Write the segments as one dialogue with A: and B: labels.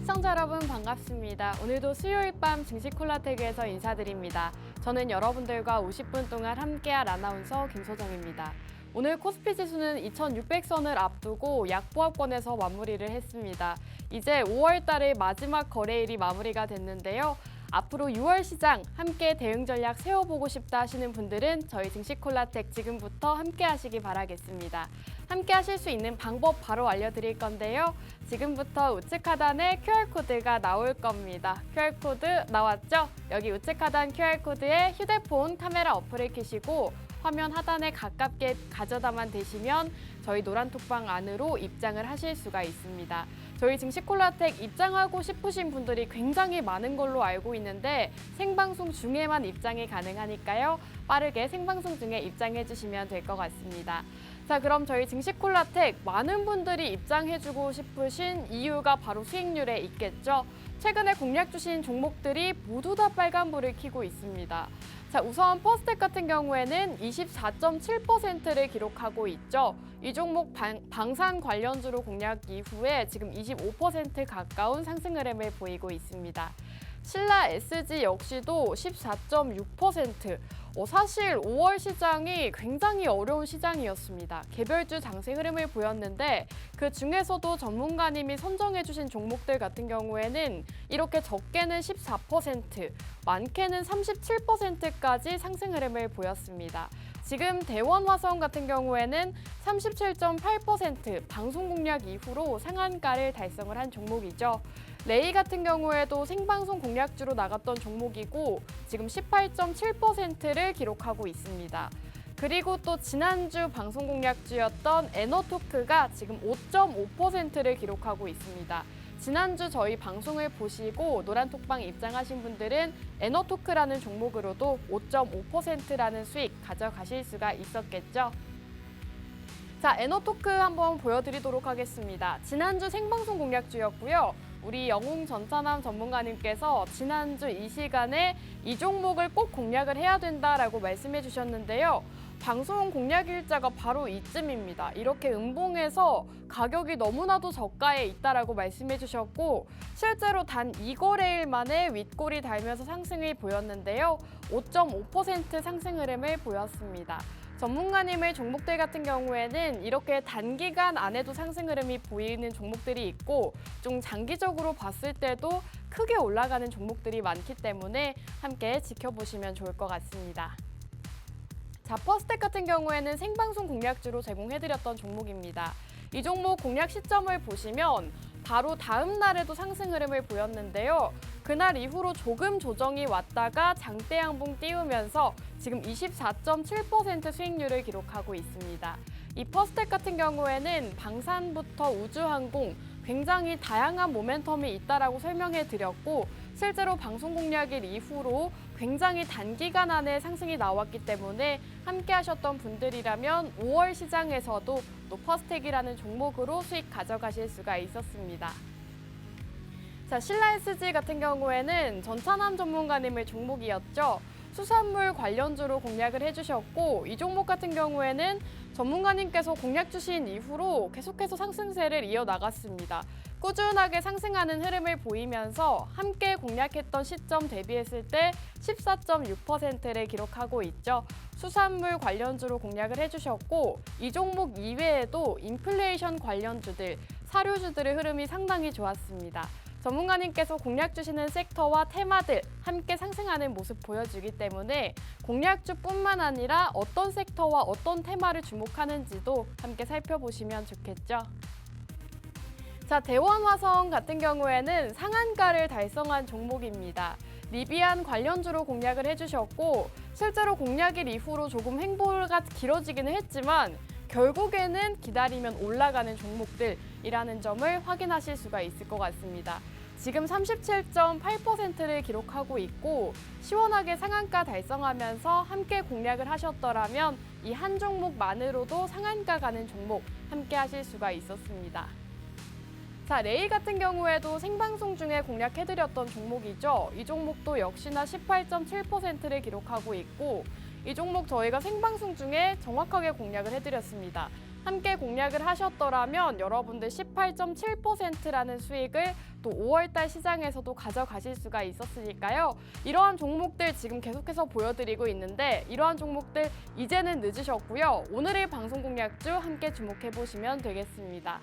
A: 시청자 여러분 반갑습니다. 오늘도 수요일 밤 증시 콜라텍에서 인사드립니다. 저는 여러분들과 50분 동안 함께할 아나운서 김소정입니다. 오늘 코스피 지수는 2600선을 앞두고 약보합권에서 마무리를 했습니다. 이제 5월 달의 마지막 거래일이 마무리가 됐는데요. 앞으로 6월 시장 함께 대응 전략 세워보고 싶다 하시는 분들은 저희 증시 콜라텍 지금부터 함께 하시기 바라겠습니다. 함께 하실 수 있는 방법 바로 알려드릴 건데요. 지금부터 우측 하단에 QR코드가 나올 겁니다. QR코드 나왔죠? 여기 우측 하단 QR코드에 휴대폰 카메라 어플을 켜시고 화면 하단에 가깝게 가져다만 대시면 저희 노란톡방 안으로 입장을 하실 수가 있습니다. 저희 증시 콜라텍 입장하고 싶으신 분들이 굉장히 많은 걸로 알고 있는데 생방송 중에만 입장이 가능하니까요. 빠르게 생방송 중에 입장해 주시면 될 것 같습니다. 자, 그럼 저희 증시 콜라텍 많은 분들이 입장해주고 싶으신 이유가 바로 수익률에 있겠죠. 최근에 공략 주신 종목들이 모두 다 빨간불을 켜고 있습니다. 자, 우선 퍼스텍 같은 경우에는 24.7%를 기록하고 있죠. 이 종목 방산 관련주로 공략 이후에 지금 25% 가까운 상승 흐름을 보이고 있습니다. 신라 SG 역시도 14.6%. 사실 5월 시장이 굉장히 어려운 시장이었습니다. 개별주 장세 흐름을 보였는데 그 중에서도 전문가님이 선정해 주신 종목들 같은 경우에는 이렇게 적게는 14%, 많게는 37%까지 상승 흐름을 보였습니다. 지금 대원화성 같은 경우에는 37.8% 방송 공략 이후로 상한가를 달성을 한 종목이죠. 레이 같은 경우에도 생방송 공략주로 나갔던 종목이고 지금 18.7%를 기록하고 있습니다. 그리고 또 지난주 방송 공략주였던 에너토크가 지금 5.5%를 기록하고 있습니다. 지난주 저희 방송을 보시고 노란톡방 입장하신 분들은 에너토크라는 종목으로도 5.5%라는 수익 가져가실 수가 있었겠죠. 자, 에너토크 한번 보여드리도록 하겠습니다. 지난주 생방송 공략주였고요. 우리 영웅 전차남 전문가님께서 지난주 이 시간에 이 종목을 꼭 공략을 해야 된다라고 말씀해 주셨는데요. 방송 공략 일자가 바로 이쯤입니다. 이렇게 음봉에서 가격이 너무나도 저가에 있다라고 말씀해 주셨고 실제로 단 2거래일 만에 윗골이 달면서 상승을 보였는데요. 5.5% 상승 흐름을 보였습니다. 전문가님의 종목들 같은 경우에는 이렇게 단기간 안에도 상승 흐름이 보이는 종목들이 있고 좀 장기적으로 봤을 때도 크게 올라가는 종목들이 많기 때문에 함께 지켜보시면 좋을 것 같습니다. 자, 퍼스텍 같은 경우에는 생방송 공략주로 제공해드렸던 종목입니다. 이 종목 공략 시점을 보시면 바로 다음 날에도 상승 흐름을 보였는데요. 그날 이후로 조금 조정이 왔다가 장대 양봉 띄우면서 지금 24.7% 수익률을 기록하고 있습니다. 이 퍼스텍 같은 경우에는 방산부터 우주항공 굉장히 다양한 모멘텀이 있다라고 설명해 드렸고 실제로 방송 공략일 이후로 굉장히 단기간 안에 상승이 나왔기 때문에 함께 하셨던 분들이라면 5월 시장에서도 또 퍼스텍이라는 종목으로 수익 가져가실 수가 있었습니다. 자, 신라 SG 같은 경우에는 전차남 전문가님의 종목이었죠. 수산물 관련주로 공략을 해주셨고 이 종목 같은 경우에는 전문가님께서 공략 주신 이후로 계속해서 상승세를 이어나갔습니다. 꾸준하게 상승하는 흐름을 보이면서 함께 공략했던 시점 대비했을 때 14.6%를 기록하고 있죠. 수산물 관련주로 공략을 해주셨고 이 종목 이외에도 인플레이션 관련주들, 사료주들의 흐름이 상당히 좋았습니다. 전문가님께서 공략 주시는 섹터와 테마들 함께 상승하는 모습 보여주기 때문에 공략주뿐만 아니라 어떤 섹터와 어떤 테마를 주목하는지도 함께 살펴보시면 좋겠죠. 자, 대원화성 같은 경우에는 상한가를 달성한 종목입니다. 리비안 관련주로 공략을 해주셨고 실제로 공략일 이후로 조금 행보가 길어지기는 했지만 결국에는 기다리면 올라가는 종목들이라는 점을 확인하실 수가 있을 것 같습니다. 지금 37.8%를 기록하고 있고 시원하게 상한가 달성하면서 함께 공략을 하셨더라면 이 한 종목만으로도 상한가 가는 종목 함께 하실 수가 있었습니다. 자, 레이 같은 경우에도 생방송 중에 공략해드렸던 종목이죠. 이 종목도 역시나 18.7%를 기록하고 있고 이 종목 저희가 생방송 중에 정확하게 공략을 해드렸습니다. 함께 공략을 하셨더라면 여러분들 18.7%라는 수익을 또 5월달 시장에서도 가져가실 수가 있었으니까요. 이러한 종목들 지금 계속해서 보여드리고 있는데 이러한 종목들 이제는 늦으셨고요. 오늘의 방송 공략주 함께 주목해보시면 되겠습니다.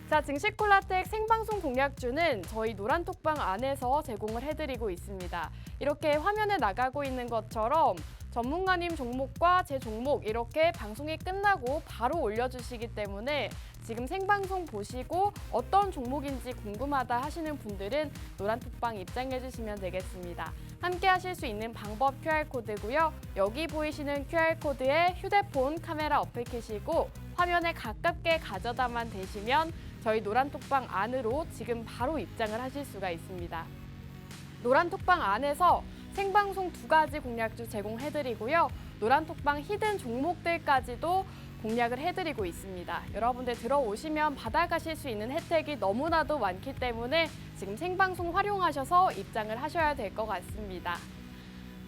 A: 자, 증시콜라텍 생방송 공략주는 저희 노란톡방 안에서 제공을 해드리고 있습니다. 이렇게 화면에 나가고 있는 것처럼 전문가님 종목과 제 종목 이렇게 방송이 끝나고 바로 올려주시기 때문에 지금 생방송 보시고 어떤 종목인지 궁금하다 하시는 분들은 노란톡방 입장해 주시면 되겠습니다. 함께 하실 수 있는 방법 QR코드고요. 여기 보이시는 QR코드에 휴대폰 카메라 어플키시고 화면에 가깝게 가져다만 대시면 저희 노란톡방 안으로 지금 바로 입장을 하실 수가 있습니다. 노란톡방 안에서 생방송 2가지 공략주 제공해드리고요. 노란톡방 히든 종목들까지도 공략을 해드리고 있습니다. 여러분들 들어오시면 받아가실 수 있는 혜택이 너무나도 많기 때문에 지금 생방송 활용하셔서 입장을 하셔야 될 것 같습니다.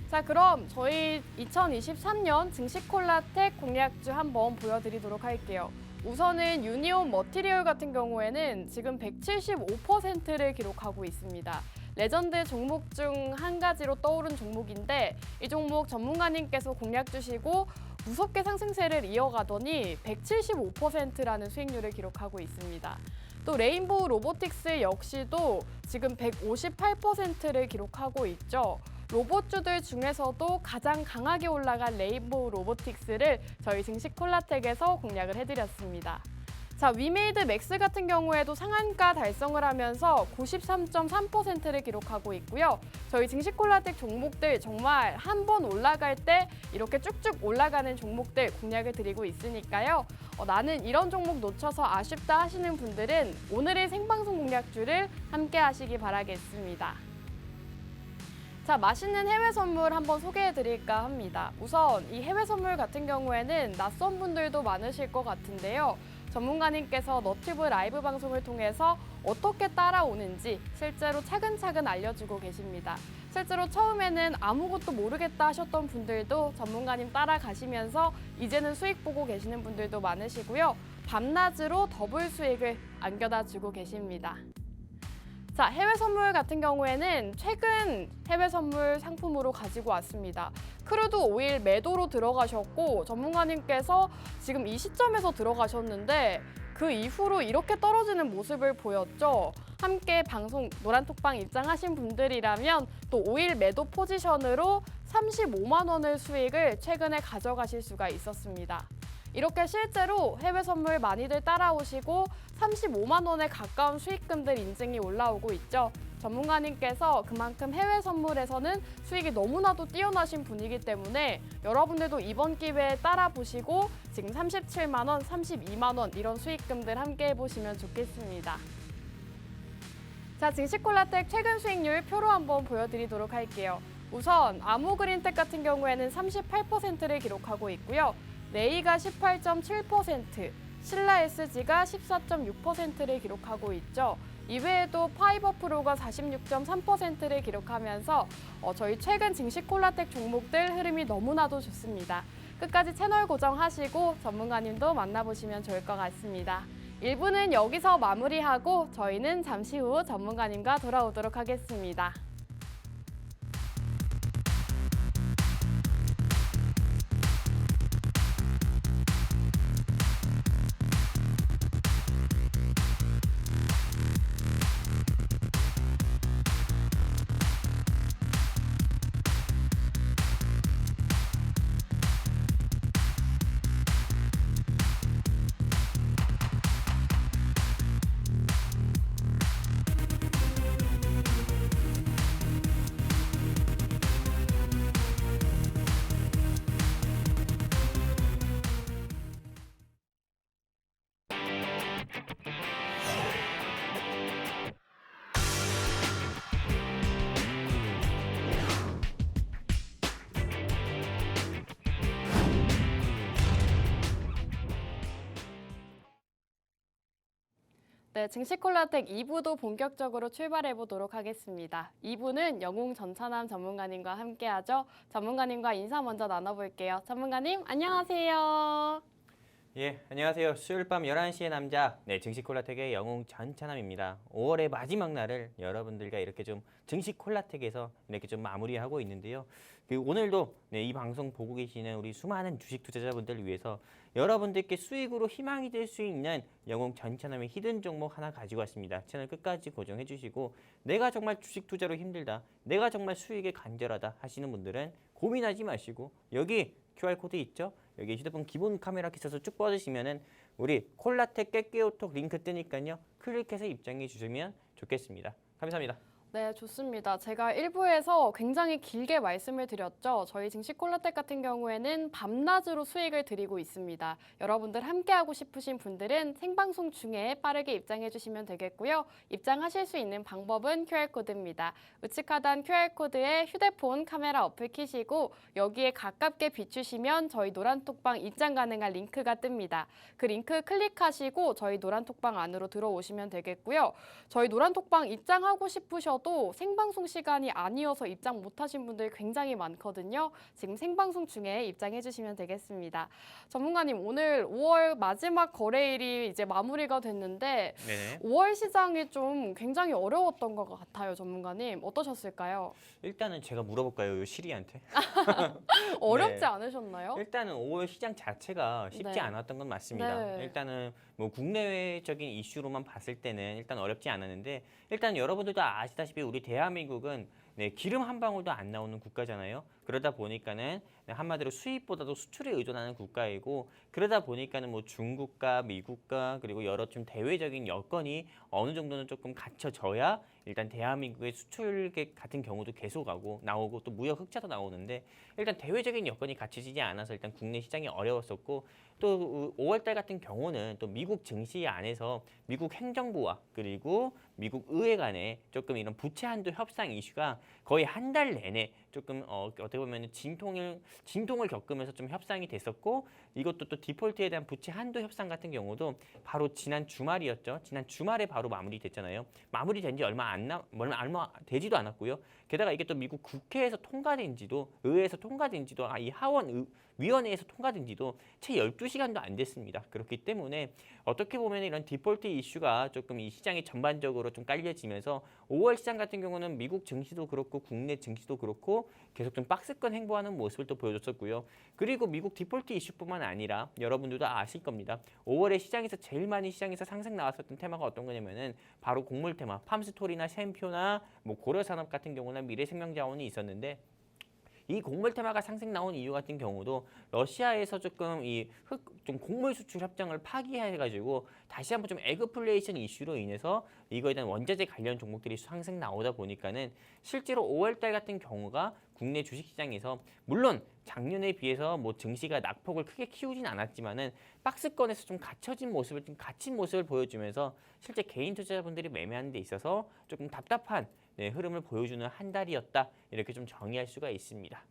A: 자, 그럼 저희 2023년 증시콜라텍 공략주 한번 보여드리도록 할게요. 우선은 유니온 머티리얼 같은 경우에는 지금 175%를 기록하고 있습니다. 레전드 종목 중 한 가지로 떠오른 종목인데 이 종목 전문가님께서 공략 주시고 무섭게 상승세를 이어가더니 175%라는 수익률을 기록하고 있습니다. 또 레인보우 로보틱스 역시도 지금 158%를 기록하고 있죠. 로봇주들 중에서도 가장 강하게 올라간 레인보우 로보틱스를 저희 증시콜라텍에서 공략을 해드렸습니다. 자, 위메이드 맥스 같은 경우에도 상한가 달성을 하면서 93.3%를 기록하고 있고요. 저희 증시콜라텍 종목들 정말 한 번 올라갈 때 이렇게 쭉쭉 올라가는 종목들 공략을 드리고 있으니까요. 나는 이런 종목 놓쳐서 아쉽다 하시는 분들은 오늘의 생방송 공략주를 함께 하시기 바라겠습니다. 자, 맛있는 해외 선물 한번 소개해 드릴까 합니다. 우선 이 해외 선물 같은 경우에는 낯선 분들도 많으실 것 같은데요. 전문가님께서 너튜브 라이브 방송을 통해서 어떻게 따라오는지 실제로 차근차근 알려주고 계십니다. 실제로 처음에는 아무것도 모르겠다 하셨던 분들도 전문가님 따라가시면서 이제는 수익 보고 계시는 분들도 많으시고요. 밤낮으로 더블 수익을 안겨다 주고 계십니다. 자, 해외 선물 같은 경우에는 최근 해외 선물 상품으로 가지고 왔습니다. 크루드 오일 매도로 들어가셨고 전문가님께서 지금 이 시점에서 들어가셨는데 그 이후로 이렇게 떨어지는 모습을 보였죠. 함께 방송 노란톡방 입장하신 분들이라면 또 오일 매도 포지션으로 35만 원의 수익을 최근에 가져가실 수가 있었습니다. 이렇게 실제로 해외 선물 많이들 따라오시고 35만 원에 가까운 수익금들 인증이 올라오고 있죠. 전문가님께서 그만큼 해외 선물에서는 수익이 너무나도 뛰어나신 분이기 때문에 여러분들도 이번 기회에 따라 보시고 지금 37만 원, 32만 원 이런 수익금들 함께 해보시면 좋겠습니다. 자, 증시콜라텍 최근 수익률 표로 한번 보여드리도록 할게요. 우선 아모그린텍 같은 경우에는 38%를 기록하고 있고요. 레이가 18.7%, 신라 SG가 14.6%를 기록하고 있죠. 이외에도 파이버프로가 46.3%를 기록하면서 저희 최근 증시콜라텍 종목들 흐름이 너무나도 좋습니다. 끝까지 채널 고정하시고 전문가님도 만나보시면 좋을 것 같습니다. 1부는 여기서 마무리하고 저희는 잠시 후 전문가님과 돌아오도록 하겠습니다. 네, 증시콜라텍 2부도 본격적으로 출발해 보도록 하겠습니다. 2부는 영웅 전찬남 전문가님과 함께하죠. 전문가님과 인사 먼저 나눠볼게요. 전문가님, 안녕하세요.
B: 예, 안녕하세요. 수요일 밤 11시의 남자, 증시 콜라텍의 영웅 전찬남입니다. 5월의 마지막 날을 여러분들과 이렇게 좀 증시 콜라텍에서 이렇게 좀 마무리하고 있는데요. 오늘도 이 방송 보고 계시는 우리 수많은 주식 투자자분들을 위해서 여러분들께 수익으로 희망이 될 수 있는 영웅 전찬남의 히든 종목 하나 가지고 왔습니다. 채널 끝까지 고정해 주시고 내가 정말 주식 투자로 힘들다, 내가 정말 수익에 간절하다 하시는 분들은 고민하지 마시고 여기 QR코드 있죠? 여기 휴대폰 기본 카메라 켜서 쭉 뻗으시면은 우리 콜라텍 깨깨오톡 링크 뜨니까요. 클릭해서 입장해 주시면 좋겠습니다. 감사합니다.
A: 네, 좋습니다. 제가 일부에서 굉장히 길게 말씀을 드렸죠. 저희 증시 콜라텍 같은 경우에는 밤낮으로 수익을 드리고 있습니다. 여러분들 함께하고 싶으신 분들은 생방송 중에 빠르게 입장해 주시면 되겠고요. 입장하실 수 있는 방법은 QR코드입니다. 우측 하단 QR코드에 휴대폰 카메라 어플 키시고 여기에 가깝게 비추시면 저희 노란톡방 입장 가능한 링크가 뜹니다. 그 링크 클릭하시고 저희 노란톡방 안으로 들어오시면 되겠고요. 저희 노란톡방 입장하고 싶으셔도 생방송 시간이 아니어서 입장 못하신 분들 굉장히 많거든요. 지금 생방송 중에 입장해 주시면 되겠습니다. 전문가님, 오늘 5월 마지막 거래일이 이제 마무리가 됐는데
B: 네.
A: 5월 시장이 좀 굉장히 어려웠던 것 같아요. 전문가님, 어떠셨을까요?
B: 일단은 제가 물어볼까요, 요 시리한테?
A: 어렵지
B: 네.
A: 않으셨나요?
B: 일단은 5월 시장 자체가 쉽지
A: 네.
B: 않았던 건 맞습니다.
A: 네.
B: 일단은 뭐 국내외적인 이슈로만 봤을 때는 일단 어렵지 않았는데 일단 여러분들도 아시다시피 우리 대한민국은 기름 한 방울도 안 나오는 국가잖아요. 그러다 보니까는 한마디로 수입보다도 수출에 의존하는 국가이고 그러다 보니까는 뭐 중국과 미국과 그리고 여러 좀 대외적인 여건이 어느 정도는 조금 갖춰져야 일단 대한민국의 수출객 같은 경우도 계속하고 나오고 또 무역 흑자도 나오는데 일단 대외적인 여건이 갖춰지지 않아서 일단 국내 시장이 어려웠었고 또 5월달 같은 경우는 또 미국 증시 안에서 미국 행정부와 그리고 미국 의회 간에 조금 이런 부채 한도 협상 이슈가 거의 한 달 내내 조금 어떻게 보면 진통을 겪으면서 좀 협상이 됐었고 이것도 또 디폴트에 대한 부채 한도 협상 같은 경우도 바로 지난 주말이었죠. 지난 주말에 바로 마무리됐잖아요. 마무리된 지 얼마 되지도 않았고요. 게다가 이게 또 미국 국회에서 통과된지도 의회에서 통과된지도 이 하원 위원회에서 통과된지도 채 12시간도 안 됐습니다. 그렇기 때문에 어떻게 보면 이런 디폴트 이슈가 조금 이 시장이 전반적으로 좀 깔려지면서 5월 시장 같은 경우는 미국 증시도 그렇고 국내 증시도 그렇고 계속 좀 박스권 행보하는 모습을 또 보여줬었고요. 그리고 미국 디폴트 이슈뿐만 아니라 여러분들도 아실 겁니다. 5월에 시장에서 제일 많이 시장에서 상승 나왔었던 테마가 어떤 거냐면은 바로 곡물 테마, 팜스토리나 샘표나 뭐 고려산업 같은 경우나 미래생명자원이 있었는데 이 곡물 테마가 상승 나온 이유 같은 경우도 러시아에서 조금 좀 곡물 수출 협정을 파기해가지고 다시 한번 좀 에그플레이션 이슈로 인해서 이거에 대한 원자재 관련 종목들이 상승 나오다 보니까는 실제로 5월달 같은 경우가 국내 주식시장에서 물론 작년에 비해서 뭐 증시가 낙폭을 크게 키우진 않았지만은 박스권에서 좀 갇힌 모습을 보여주면서 실제 개인 투자자분들이 매매하는 데 있어서 조금 답답한 흐름을 보여주는 한 달이었다 이렇게 좀 정의할 수가 있습니다.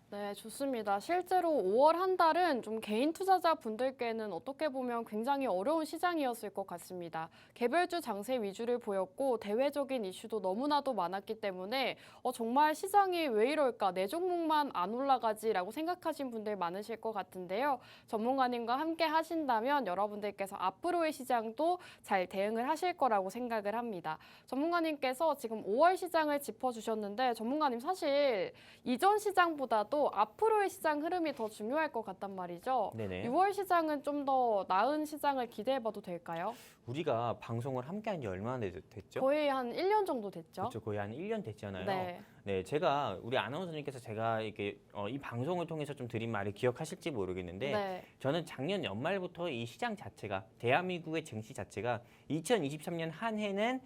A: 네, 좋습니다. 실제로 5월 한 달은 좀 개인 투자자 분들께는 어떻게 보면 굉장히 어려운 시장이었을 것 같습니다. 개별주 장세 위주를 보였고 대외적인 이슈도 너무나도 많았기 때문에 정말 시장이 왜 이럴까, 내 종목만 안 올라가지라고 생각하신 분들 많으실 것 같은데요. 전문가님과 함께 하신다면 여러분들께서 앞으로의 시장도 잘 대응을 하실 거라고 생각을 합니다. 전문가님께서 지금 5월 시장을 짚어주셨는데 전문가님 사실 이전 시장보다도 앞으로의 시장 흐름이 더 중요할 것 같단 말이죠.
B: 네네.
A: 6월 시장은 좀 더 나은 시장을 기대해봐도 될까요?
B: 우리가 방송을 함께 한 지 얼마나 됐죠?
A: 거의 한 1년 정도 됐죠?
B: 그렇죠. 거의 한 1년 됐잖아요.
A: 네.
B: 네, 제가 우리 아나운서님께서 제가 이렇게 이 방송을 통해서 좀 드린 말을 기억하실지 모르겠는데
A: 네.
B: 저는 작년 연말부터 이 시장 자체가 대한민국의 증시 자체가 2023년 한 해는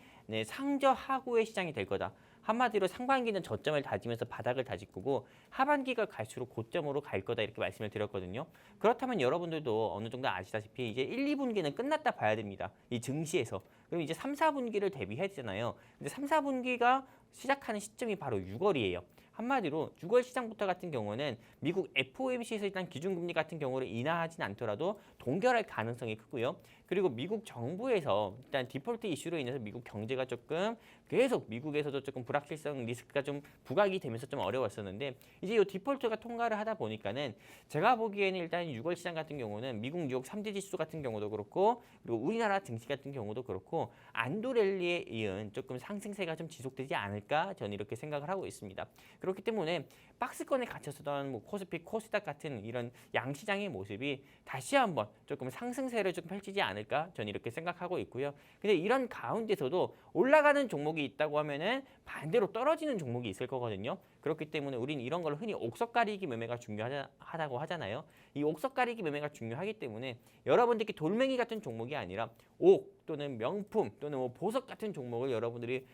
B: 상저하고의 시장이 될 거다. 한마디로 상반기는 저점을 다지면서 바닥을 다질 거고 하반기가 갈수록 고점으로 갈 거다 이렇게 말씀을 드렸거든요. 그렇다면 여러분들도 어느 정도 아시다시피 이제 1, 2분기는 끝났다 봐야 됩니다. 이 증시에서. 그럼 이제 3, 4분기를 대비해야 되잖아요. 근데 3, 4분기가 시작하는 시점이 바로 6월이에요. 한마디로 6월 시장부터 같은 경우는 미국 FOMC에서 일단 기준금리 같은 경우를 인하하진 않더라도 동결할 가능성이 크고요. 그리고 미국 정부에서 일단 디폴트 이슈로 인해서 미국 경제가 조금 계속 미국에서도 조금 불확실성 리스크가 좀 부각이 되면서 좀 어려웠었는데 이제 이 디폴트가 통과를 하다 보니까는 제가 보기에는 일단 6월 시장 같은 경우는 미국 뉴욕 3대 지수 같은 경우도 그렇고 그리고 우리나라 증시 같은 경우도 그렇고 안도랠리에 이은 조금 상승세가 좀 지속되지 않을까 저는 이렇게 생각을 하고 있습니다. 그렇기 때문에 박스권에 갇혔었던 뭐 코스피, 코스닥 같은 이런 양시장의 모습이 다시 한번 조금 상승세를 좀 펼치지 않을까 저는 이렇게 생각하고 있고요. 근데 이런 가운데서도 올라가는 종목이 있다고 하면은 반대로 떨어지는 종목이 있을 거거든요. 그렇기 때문에 우리는 이런 걸 흔히 옥석 가리기 매매가 중요하다고 하잖아요. 이 옥석 가리기 매매가 중요하기 때문에 여러분들께 돌멩이 같은 종목이 아니라 옥 또는 명품 또는 뭐 보석 같은 종목을 여러분들이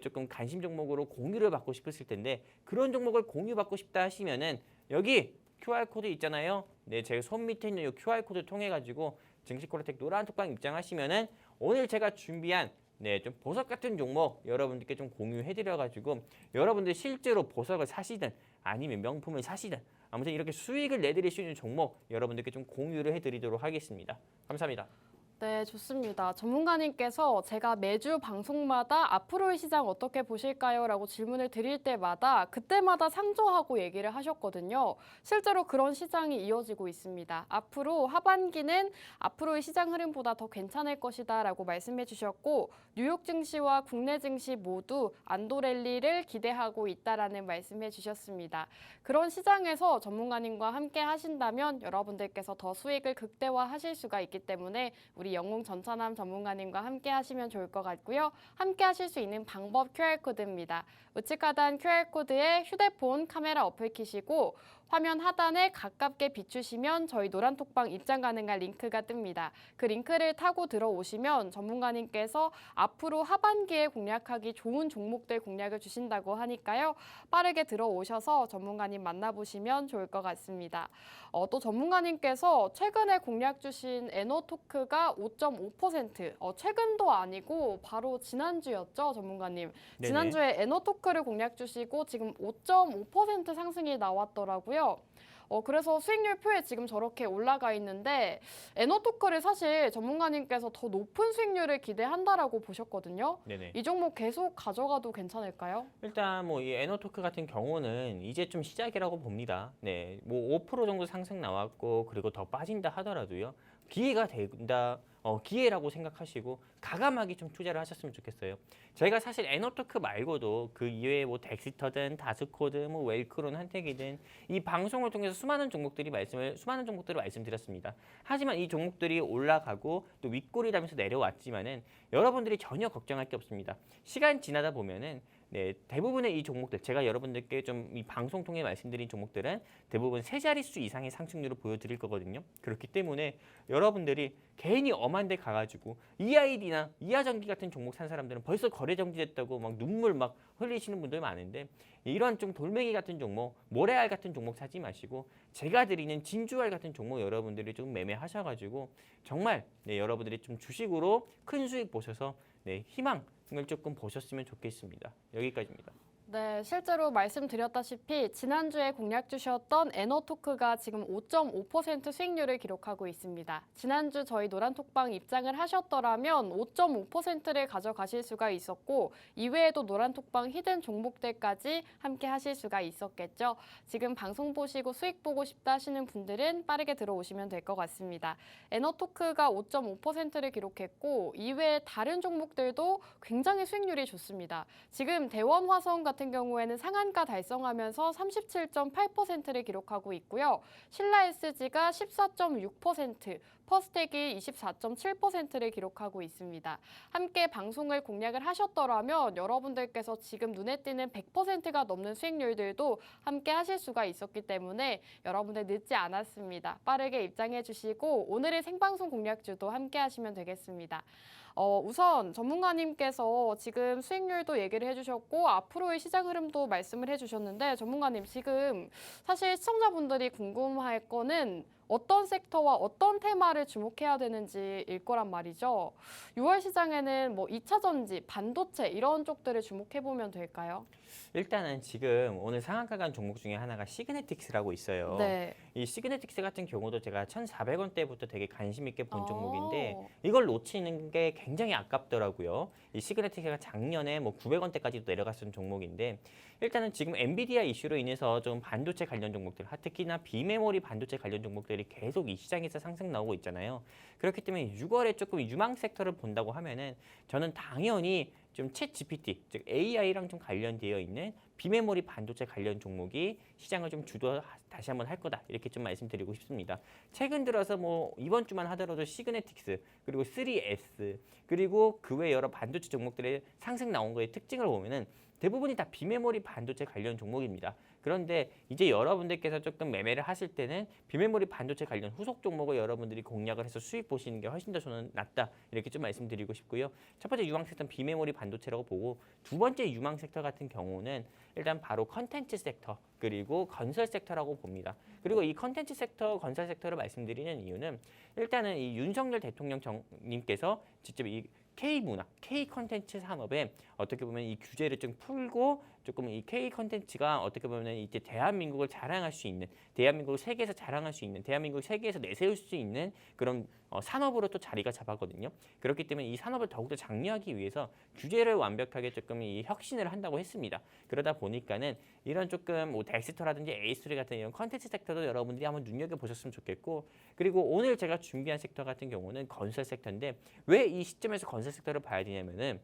B: 조금 관심 종목으로 공유를 받고 싶으실 텐데 그런 종목을 공유받고 싶다 하시면은 여기 QR코드 있잖아요. 제 손 밑에 있는 이 QR코드 통해 가지고 증시콜라텍 노란 톡방 입장하시면은 오늘 제가 준비한 좀 보석 같은 종목 여러분들께 좀 공유해드려 가지고 여러분들 실제로 보석을 사시든 아니면 명품을 사시든 아무튼 이렇게 수익을 내드릴 수 있는 종목 여러분들께 좀 공유를 해드리도록 하겠습니다. 감사합니다.
A: 네, 좋습니다. 전문가님께서 제가 매주 방송마다 앞으로의 시장 어떻게 보실까요? 라고 질문을 드릴 때마다 그때마다 상조하고 얘기를 하셨거든요. 실제로 그런 시장이 이어지고 있습니다. 앞으로 하반기는 앞으로의 시장 흐름보다 더 괜찮을 것이다 라고 말씀해 주셨고 뉴욕 증시와 국내 증시 모두 안도랠리를 기대하고 있다라는 말씀해 주셨습니다. 그런 시장에서 전문가님과 함께 하신다면 여러분들께서 더 수익을 극대화하실 수가 있기 때문에 우리 영웅 전천함 전문가님과 함께 하시면 좋을 것 같고요. 함께 하실 수 있는 방법 QR코드입니다. 우측 하단 QR코드에 휴대폰 카메라 어플 키시고 화면 하단에 가깝게 비추시면 저희 노란톡방 입장 가능한 링크가 뜹니다. 그 링크를 타고 들어오시면 전문가님께서 앞으로 하반기에 공략하기 좋은 종목들 공략을 주신다고 하니까요. 빠르게 들어오셔서 전문가님 만나보시면 좋을 것 같습니다. 또 전문가님께서 최근에 공략 주신 에너토크가 5.5%, 최근도 아니고 바로 지난주였죠, 전문가님.
B: 네네.
A: 지난주에 에너토크를 공략 주시고 지금 5.5% 상승이 나왔더라고요. 그래서 수익률 표에 지금 저렇게 올라가 있는데 에너토크를 사실 전문가님께서 더 높은 수익률을 기대한다라고 보셨거든요.
B: 네네.
A: 이 종목 계속 가져가도 괜찮을까요?
B: 일단 뭐 이 에너토크 같은 경우는 이제 좀 시작이라고 봅니다. 뭐 5% 정도 상승 나왔고 그리고 더 빠진다 하더라도요. 기회가 된다. 기회라고 생각하시고 가감하게 좀 투자를 하셨으면 좋겠어요. 저희가 사실 에너토크 말고도 그 이외에 뭐 덱시터든 다스코드, 뭐 웰크론, 한택이든 이 방송을 통해서 수많은 종목들을 말씀드렸습니다. 하지만 이 종목들이 올라가고 또 윗골이 다면서 내려왔지만은 여러분들이 전혀 걱정할 게 없습니다. 시간 지나다 보면은 대부분의 이 종목들, 제가 여러분들께 좀 이 방송 통해 말씀드린 종목들은 대부분 세 자릿수 이상의 상승률을 보여드릴 거거든요. 그렇기 때문에 여러분들이 괜히 엄한 데 가가지고 EID나 이하전기 같은 종목 산 사람들은 벌써 거래 정지됐다고 막 눈물 막 흘리시는 분들 많은데 이런 좀 돌멩이 같은 종목, 모래알 같은 종목 사지 마시고 제가 드리는 진주알 같은 종목 여러분들이 좀 매매하셔가지고 정말 여러분들이 좀 주식으로 큰 수익 보셔서 희망을 조금 보셨으면 좋겠습니다. 여기까지입니다.
A: 네, 실제로 말씀드렸다시피 지난주에 공략 주셨던 에너토크가 지금 5.5% 수익률을 기록하고 있습니다. 지난주 저희 노란톡방 입장을 하셨더라면 5.5%를 가져가실 수가 있었고 이외에도 노란톡방 히든 종목들까지 함께 하실 수가 있었겠죠. 지금 방송 보시고 수익 보고 싶다 하시는 분들은 빠르게 들어오시면 될 것 같습니다. 에너토크가 5.5%를 기록했고 이외에 다른 종목들도 굉장히 수익률이 좋습니다. 지금 대원화성 같은 경우에는 상한가 달성하면서 37.8%를 기록하고 있고요. 신라 SG가 14.6%, 퍼스텍이 24.7%를 기록하고 있습니다. 함께 방송을 공략을 하셨더라면 여러분들께서 지금 눈에 띄는 100%가 넘는 수익률들도 함께 하실 수가 있었기 때문에 여러분들 늦지 않았습니다. 빠르게 입장해 주시고 오늘의 생방송 공략주도 함께 하시면 되겠습니다. 우선 전문가님께서 지금 수익률도 얘기를 해주셨고 앞으로의 시장 흐름도 말씀을 해주셨는데 전문가님 지금 사실 시청자분들이 궁금할 거는 어떤 섹터와 어떤 테마를 주목해야 되는지일 거란 말이죠. 6월 시장에는 뭐 2차 전지, 반도체 이런 쪽들을 주목해 보면 될까요?
B: 일단은 지금 오늘 상한가 간 종목 중에 하나가 시그네틱스라고 있어요.
A: 네.
B: 이 시그네틱스 같은 경우도 제가 1,400원대부터 되게 관심 있게 본 종목인데
A: 어.
B: 이걸 놓치는 게 굉장히 아깝더라고요. 이 시그네틱스가 작년에 뭐 900원대까지도 내려갔던 종목인데 일단은 지금 엔비디아 이슈로 인해서 좀 반도체 관련 종목들, 특히나 비메모리 반도체 관련 종목들이 계속 이 시장에서 상승 나오고 있잖아요. 그렇기 때문에 6월에 조금 유망 섹터를 본다고 하면은 저는 당연히 좀 챗 GPT, 즉 AI랑 좀 관련되어 있는 비메모리 반도체 관련 종목이 시장을 좀 주도 다시 한번 할 거다. 이렇게 좀 말씀드리고 싶습니다. 최근 들어서 뭐 이번 주만 하더라도 시그네틱스, 그리고 3S, 그리고 그 외 여러 반도체 종목들의 상승 나온 거의 특징을 보면은 대부분이 다 비메모리 반도체 관련 종목입니다. 그런데 이제 여러분들께서 조금 매매를 하실 때는 비메모리 반도체 관련 후속 종목을 여러분들이 공략을 해서 수익 보시는 게 훨씬 더 저는 낫다. 이렇게 좀 말씀드리고 싶고요. 첫 번째 유망 섹터는 비메모리 반도체라고 보고 두 번째 유망 섹터 같은 경우는 일단 바로 컨텐츠 섹터 그리고 건설 섹터라고 봅니다. 그리고 이 컨텐츠 섹터, 건설 섹터를 말씀드리는 이유는 일단은 이 윤석열 대통령님께서 직접 이 K문화, K 컨텐츠 산업에 어떻게 보면 이 규제를 좀 풀고 조금 이 K 컨텐츠가 어떻게 보면 이제 대한민국을 자랑할 수 있는, 대한민국을 세계에서 자랑할 수 있는, 대한민국을 세계에서 내세울 수 있는 그런 산업으로 또 자리가 잡았거든요. 그렇기 때문에 이 산업을 더욱더 장려하기 위해서 규제를 완벽하게 조금 이 혁신을 한다고 했습니다. 그러다 보니까는 이런 조금 뭐 덱스터라든지 A3 같은 이런 컨텐츠 섹터도 여러분들이 한번 눈여겨보셨으면 좋겠고, 그리고 오늘 제가 준비한 섹터 같은 경우는 건설 섹터인데 왜 이 시점에서 건설 섹터를 봐야 되냐면은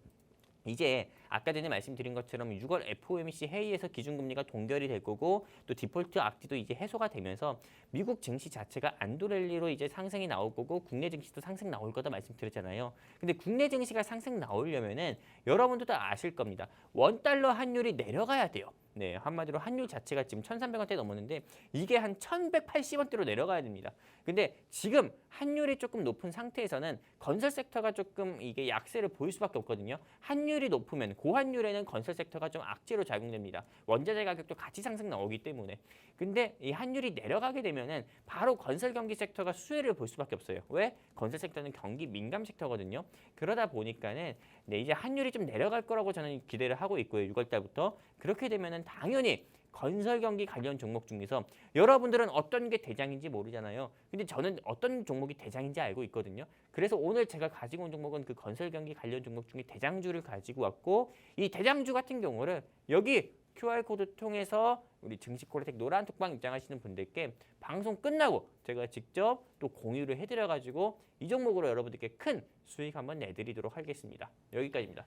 B: 이제 아까 전에 말씀드린 것처럼 6월 FOMC 회의에서 기준금리가 동결이 될 거고 또 디폴트 악디도 이제 해소가 되면서 미국 증시 자체가 안도랠리로 이제 상승이 나올 거고 국내 증시도 상승 나올 거다 말씀드렸잖아요. 근데 국내 증시가 상승 나오려면은 여러분들도 아실 겁니다. 원달러 환율이 내려가야 돼요. 네, 한마디로 환율 자체가 지금 1,300원대 넘었는데 이게 한 1,180원대로 내려가야 됩니다. 근데 지금 환율이 조금 높은 상태에서는 건설 섹터가 조금 이게 약세를 보일 수밖에 없거든요. 환율이 높으면 고환율에는 건설 섹터가 좀 악재로 작용됩니다. 원자재 가격도 같이 상승 나오기 때문에. 근데 이 환율이 내려가게 되면은 바로 건설 경기 섹터가 수혜를 볼 수밖에 없어요. 왜? 건설 섹터는 경기 민감 섹터거든요. 그러다 보니까는 네, 이제 환율이 좀 내려갈 거라고 저는 기대를 하고 있고요. 6월 달부터. 그렇게 되면은 당연히 건설 경기 관련 종목 중에서 여러분들은 어떤 게 대장인지 모르잖아요. 근데 저는 어떤 종목이 대장인지 알고 있거든요. 그래서 오늘 제가 가지고 온 종목은 그 건설 경기 관련 종목 중에 대장주를 가지고 왔고 이 대장주 같은 경우를 여기 QR코드 통해서 우리 증시콜렉 노란톡방 입장하시는 분들께 방송 끝나고 제가 직접 또 공유를 해드려가지고 이 종목으로 여러분들께 큰 수익 한번 내드리도록 하겠습니다. 여기까지입니다.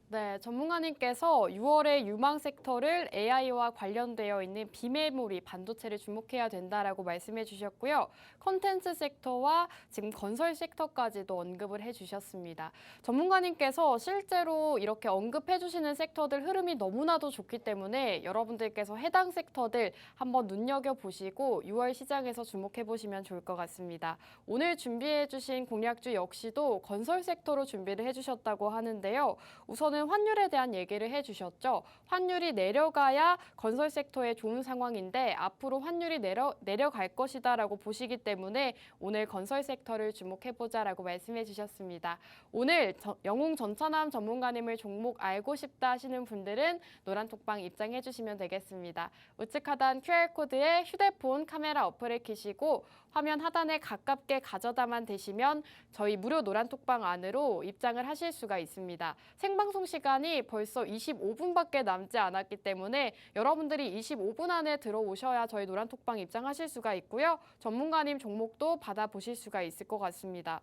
A: 네, 전문가님께서 6월의 유망 섹터를 AI와 관련되어 있는 비메모리 반도체를 주목해야 된다라고 말씀해 주셨고요. 콘텐츠 섹터와 지금 건설 섹터까지도 언급을 해 주셨습니다. 전문가님께서 실제로 이렇게 언급해 주시는 섹터들 흐름이 너무나도 좋기 때문에 여러분들께서 해당 섹터들 한번 눈여겨보시고 6월 시장에서 주목해 보시면 좋을 것 같습니다. 오늘 준비해 주신 공략주 역시도 건설 섹터로 준비를 해 주셨다고 하는데요. 우선은 환율에 대한 얘기를 해주셨죠. 환율이 내려가야 건설 섹터에 좋은 상황인데 앞으로 환율이 내려갈 것이다라고 보시기 때문에 오늘 건설 섹터를 주목해보자라고 말씀해 주셨습니다. 오늘 영웅 전천남 전문가님을 종목 알고 싶다 하시는 분들은 노란톡방 입장해 주시면 되겠습니다. 우측 하단 QR코드에 휴대폰 카메라 어플을 켜시고 화면 하단에 가깝게 가져다만 대시면 저희 무료 노란톡방 안으로 입장을 하실 수가 있습니다. 생방송 시간이 벌써 25분밖에 남지 않았기 때문에 여러분들이 25분 안에 들어오셔야 저희 노란톡방 입장하실 수가 있고요. 전문가님 종목도 받아보실 수가 있을 것 같습니다.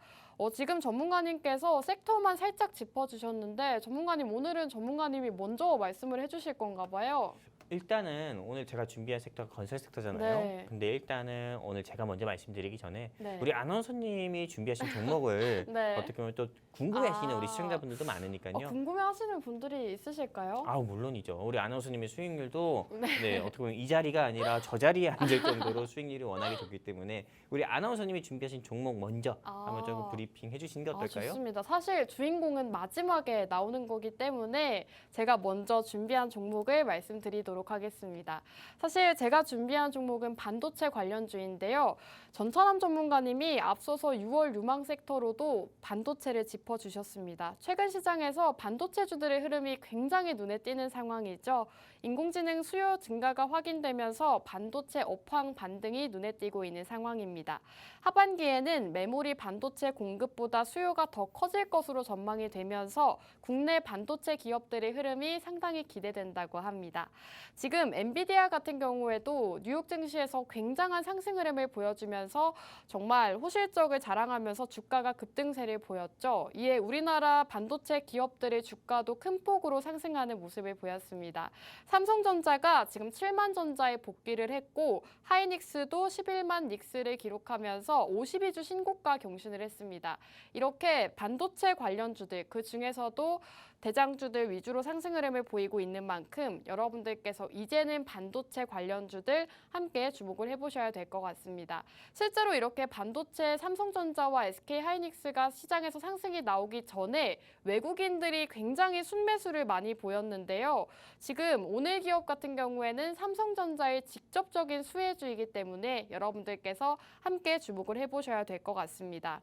A: 지금 전문가님께서 섹터만 살짝 짚어주셨는데 전문가님 오늘은 전문가님이 먼저 말씀을 해주실 건가 봐요.
B: 일단은 오늘 제가 준비한 섹터가 건설 섹터잖아요.
A: 네.
B: 근데 일단은 오늘 제가 먼저 말씀드리기 전에
A: 네.
B: 우리 아나운서님이 준비하신 종목을
A: 네.
B: 어떻게 보면 또 궁금해하시는 우리 시청자분들도 많으니까요.
A: 궁금해하시는 분들이 있으실까요?
B: 아 물론이죠. 우리 아나운서님의 수익률도 네, 어떻게 보면 이 자리가 아니라 저 자리에 앉을 정도로 수익률이 워낙에 좋기 때문에 우리 아나운서님이 준비하신 종목 먼저 한번 조금 브리핑 해주시는 게 어떨까요?
A: 좋습니다. 사실 주인공은 마지막에 나오는 거기 때문에 제가 먼저 준비한 종목을 말씀드리도록 알아보도록 하겠습니다. 사실 제가 준비한 종목은 반도체 관련주인데요. 전찬남 전문가님이 앞서서 6월 유망 섹터로도 반도체를 짚어주셨습니다. 최근 시장에서 반도체주들의 흐름이 굉장히 눈에 띄는 상황이죠. 인공지능 수요 증가가 확인되면서 반도체 업황 반등이 눈에 띄고 있는 상황입니다. 하반기에는 메모리 반도체 공급보다 수요가 더 커질 것으로 전망이 되면서 국내 반도체 기업들의 흐름이 상당히 기대된다고 합니다. 지금 엔비디아 같은 경우에도 뉴욕 증시에서 굉장한 상승 흐름을 보여주면서 정말 호실적을 자랑하면서 주가가 급등세를 보였죠. 이에 우리나라 반도체 기업들의 주가도 큰 폭으로 상승하는 모습을 보였습니다. 삼성전자가 지금 7만 전자에 복귀를 했고 하이닉스도 11만 닉스를 기록하면서 52주 신고가 경신을 했습니다. 이렇게 반도체 관련주들 그 중에서도 대장주들 위주로 상승 흐름을 보이고 있는 만큼 여러분들께서 이제는 반도체 관련주들 함께 주목을 해보셔야 될 것 같습니다. 실제로 이렇게 반도체 삼성전자와 SK하이닉스가 시장에서 상승이 나오기 전에 외국인들이 굉장히 순매수를 많이 보였는데요. 지금 오늘 기업 같은 경우에는 삼성전자의 직접적인 수혜주이기 때문에 여러분들께서 함께 주목을 해보셔야 될 것 같습니다.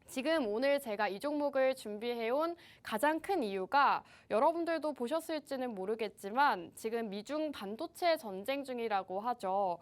A: 지금 오늘 제가 이 종목을 준비해온 가장 큰 이유가 여러분들도 보셨을지는 모르겠지만 지금 미중 반도체 전쟁 중이라고 하죠.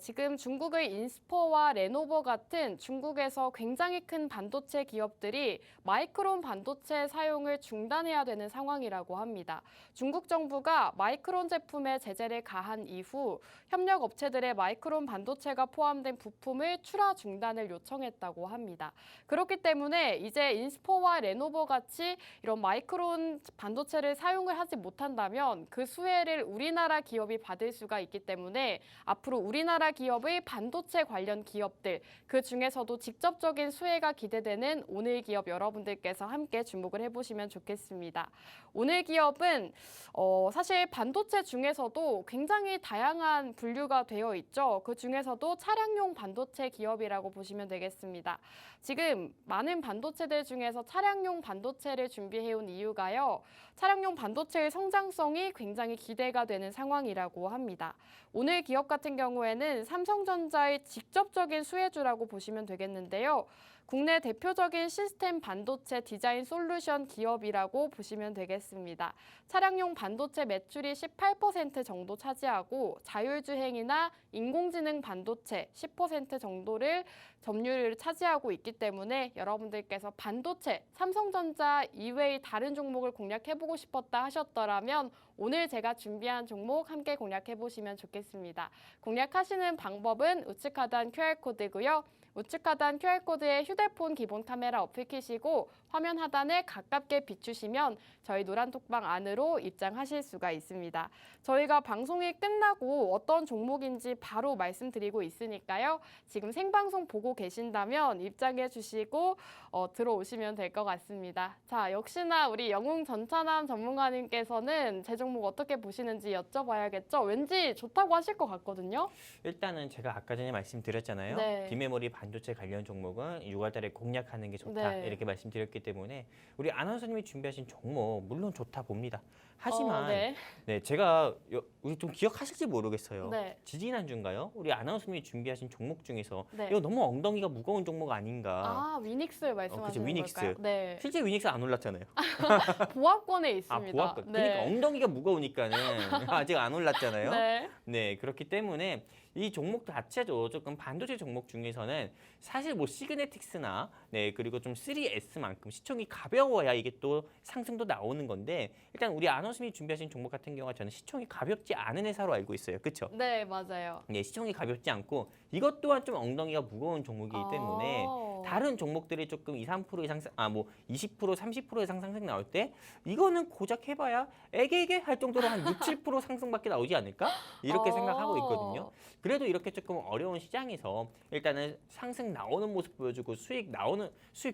A: 지금 중국의 인스퍼와 레노버 같은 중국에서 굉장히 큰 반도체 기업들이 마이크론 반도체 사용을 중단해야 되는 상황이라고 합니다. 중국 정부가 마이크론 제품에 제재를 가한 이후 협력 업체들의 마이크론 반도체가 포함된 부품을 출하 중단을 요청했다고 합니다. 그렇기 때문에 이제 인스퍼와 레노버 같이 이런 마이크론 반도체를 사용을 하지 못한다면 그 수혜를 우리나라 기업이 받을 수가 있기 때문에 앞으로 우리나라 기업의 반도체 관련 기업들 그 중에서도 직접적인 수혜가 기대되는 오늘 기업 여러분들께서 함께 주목을 해보시면 좋겠습니다. 오늘 기업은 사실 반도체 중에서도 굉장히 다양한 분류가 되어 있죠. 그 중에서도 차량용 반도체 기업이라고 보시면 되겠습니다. 지금 많은 반도체들 중에서 차량용 반도체를 준비해온 이유가요. 차량용 반도체의 성장성이 굉장히 기대가 되는 상황이라고 합니다. 오늘 기업 같은 경우에는 삼성전자의 직접적인 수혜주라고 보시면 되겠는데요. 국내 대표적인 시스템 반도체 디자인 솔루션 기업이라고 보시면 되겠습니다. 차량용 반도체 매출이 18% 정도 차지하고 자율주행이나 인공지능 반도체 10% 정도를 점유율을 차지하고 있기 때문에 여러분들께서 반도체, 삼성전자 이외의 다른 종목을 공략해보고 싶었다 하셨더라면 오늘 제가 준비한 종목 함께 공략해보시면 좋겠습니다. 공략하시는 방법은 우측 하단 QR코드고요. 우측 하단 QR코드에 휴대폰 기본 카메라 어플키시고 화면 하단에 가깝게 비추시면 저희 노란톡방 안으로 입장하실 수가 있습니다. 저희가 방송이 끝나고 어떤 종목인지 바로 말씀드리고 있으니까요. 지금 생방송 보고 계신다면 입장해 주시고 들어오시면 될 것 같습니다. 자, 역시나 우리 영웅 전찬남 전문가님께서는 제 종목 어떻게 보시는지 여쭤봐야겠죠? 왠지 좋다고 하실 것 같거든요.
B: 일단은 제가 아까 전에 말씀드렸잖아요.
A: 네.
B: 비메모리 반도체 관련 종목은 6월달에 공략하는 게 좋다
A: 네.
B: 이렇게 말씀드렸기 때문에 우리 아나운서님이 준비하신 종목 물론 좋다 봅니다. 하지만
A: 네.
B: 네, 제가 우리 좀 기억하실지 모르겠어요.
A: 네.
B: 지지난주인가요? 우리 아나운서님이 준비하신 종목 중에서
A: 네.
B: 이거 너무 엉덩이가 무거운 종목 아닌가?
A: 아, 위닉스 말씀하시는
B: 위닉스.
A: 걸까요? 네.
B: 실제 위닉스 안 올랐잖아요.
A: 보합권에
B: 아,
A: 있습니다.
B: 보합권.
A: 네.
B: 그러니까 엉덩이가 무거우니까는 아직 안 올랐잖아요.
A: 네.
B: 네, 그렇기 때문에 이 종목 자체도 조금 반도체 종목 중에서는 사실 뭐 시그네틱스나 네, 그리고 좀 3S만큼 시총이 가벼워야 이게 또 상승도 나오는 건데 일단 우리 아나운서님이 준비하신 종목 같은 경우가 저는 시총이 가볍지 않은 회사로 알고 있어요. 그렇죠?
A: 네, 맞아요.
B: 네, 시총이 가볍지 않고 이것 또한 좀 엉덩이가 무거운 종목이기 때문에 다른 종목들이 조금 2, 3% 이상 뭐 20%, 30% 이상 상승 나올 때 이거는 고작 해봐야 애게게 할 정도로 한 6, 7% 상승밖에 나오지 않을까? 이렇게 생각하고 있거든요. 그래도 이렇게 조금 어려운 시장에서 일단은 상승 나오는 모습 보여주고 수익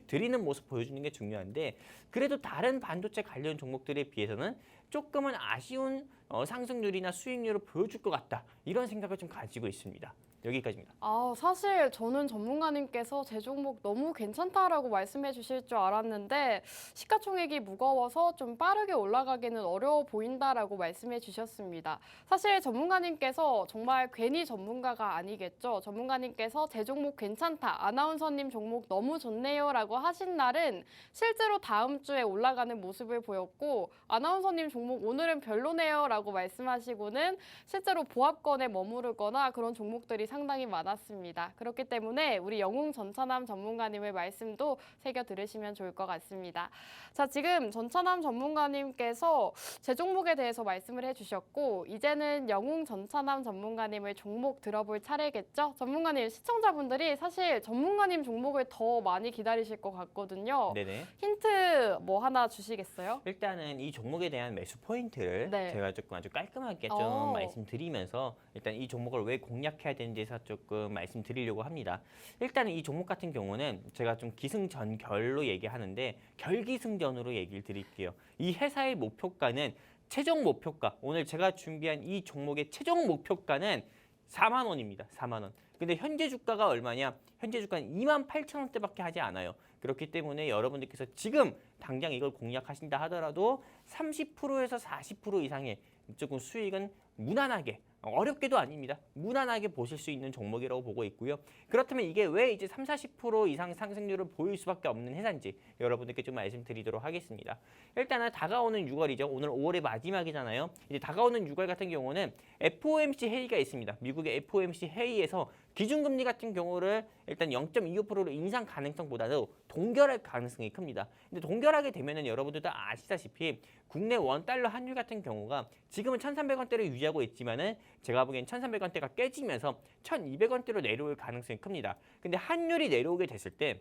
B: 드리는 모습 보여주는 게 중요한데 그래도 다른 반도체 관련 종목들에 비해서는 조금은 아쉬운 상승률이나 수익률을 보여줄 것 같다. 이런 생각을 좀 가지고 있습니다. 여기까지입니다.
A: 사실 저는 전문가님께서 제 종목 너무 괜찮다라고 말씀해 주실 줄 알았는데 시가총액이 무거워서 좀 빠르게 올라가기는 어려워 보인다라고 말씀해 주셨습니다. 사실 전문가님께서 정말 괜히 전문가가 아니겠죠. 전문가님께서 제 종목 괜찮다, 아나운서님 종목 너무 좋네요라고 하신 날은 실제로 다음 주에 올라가는 모습을 보였고 아나운서님 종목 오늘은 별로네요라고 말씀하시고는 실제로 보합권에 머무르거나 그런 종목들이 상당히 많았습니다. 그렇기 때문에 우리 영웅 전차남 전문가님의 말씀도 새겨 들으시면 좋을 것 같습니다. 자, 지금 전차남 전문가님께서 제 종목에 대해서 말씀을 해주셨고 이제는 영웅 전차남 전문가님의 종목 들어볼 차례겠죠? 전문가님, 시청자분들이 사실 전문가님 종목을 더 많이 기다리실 것 같거든요.
B: 네네.
A: 힌트 뭐 하나 주시겠어요?
B: 일단은 이 종목에 대한 매수 포인트를
A: 네.
B: 제가 조금 아주 깔끔하게 좀 말씀드리면서 일단 이 종목을 왜 공략해야 되는지에서 조금 말씀드리려고 합니다. 일단은 이 종목 같은 경우는 제가 좀 기승전결로 얘기하는데 결기승전으로 얘기를 드릴게요. 이 회사의 목표가는 최종 목표가, 오늘 제가 준비한 이 종목의 최종 목표가는 4만 원입니다. 4만 원. 근데 현재 주가가 얼마냐? 현재 주가는 28,000원대밖에 하지 않아요. 그렇기 때문에 여러분들께서 지금 당장 이걸 공략하신다 하더라도 30%에서 40% 이상의 조금 수익은 무난하게, 어렵게도 아닙니다. 무난하게 보실 수 있는 종목이라고 보고 있고요. 그렇다면 이게 왜 이제 30-40% 이상 상승률을 보일 수밖에 없는 회사인지 여러분들께 좀 말씀드리도록 하겠습니다. 일단은 다가오는 6월이죠. 오늘 5월의 마지막이잖아요. 이제 다가오는 6월 같은 경우는 FOMC 회의가 있습니다. 미국의 FOMC 회의에서 기준금리 같은 경우를 일단 0.25%로 인상 가능성보다도 동결할 가능성이 큽니다. 근데 동결하게 되면은 여러분들도 아시다시피 국내 원달러 환율 같은 경우가 지금은 1,300원대를 유지하고 있지만은 제가 보기엔 1,300원대가 깨지면서 1,200원대로 내려올 가능성이 큽니다. 근데 환율이 내려오게 됐을 때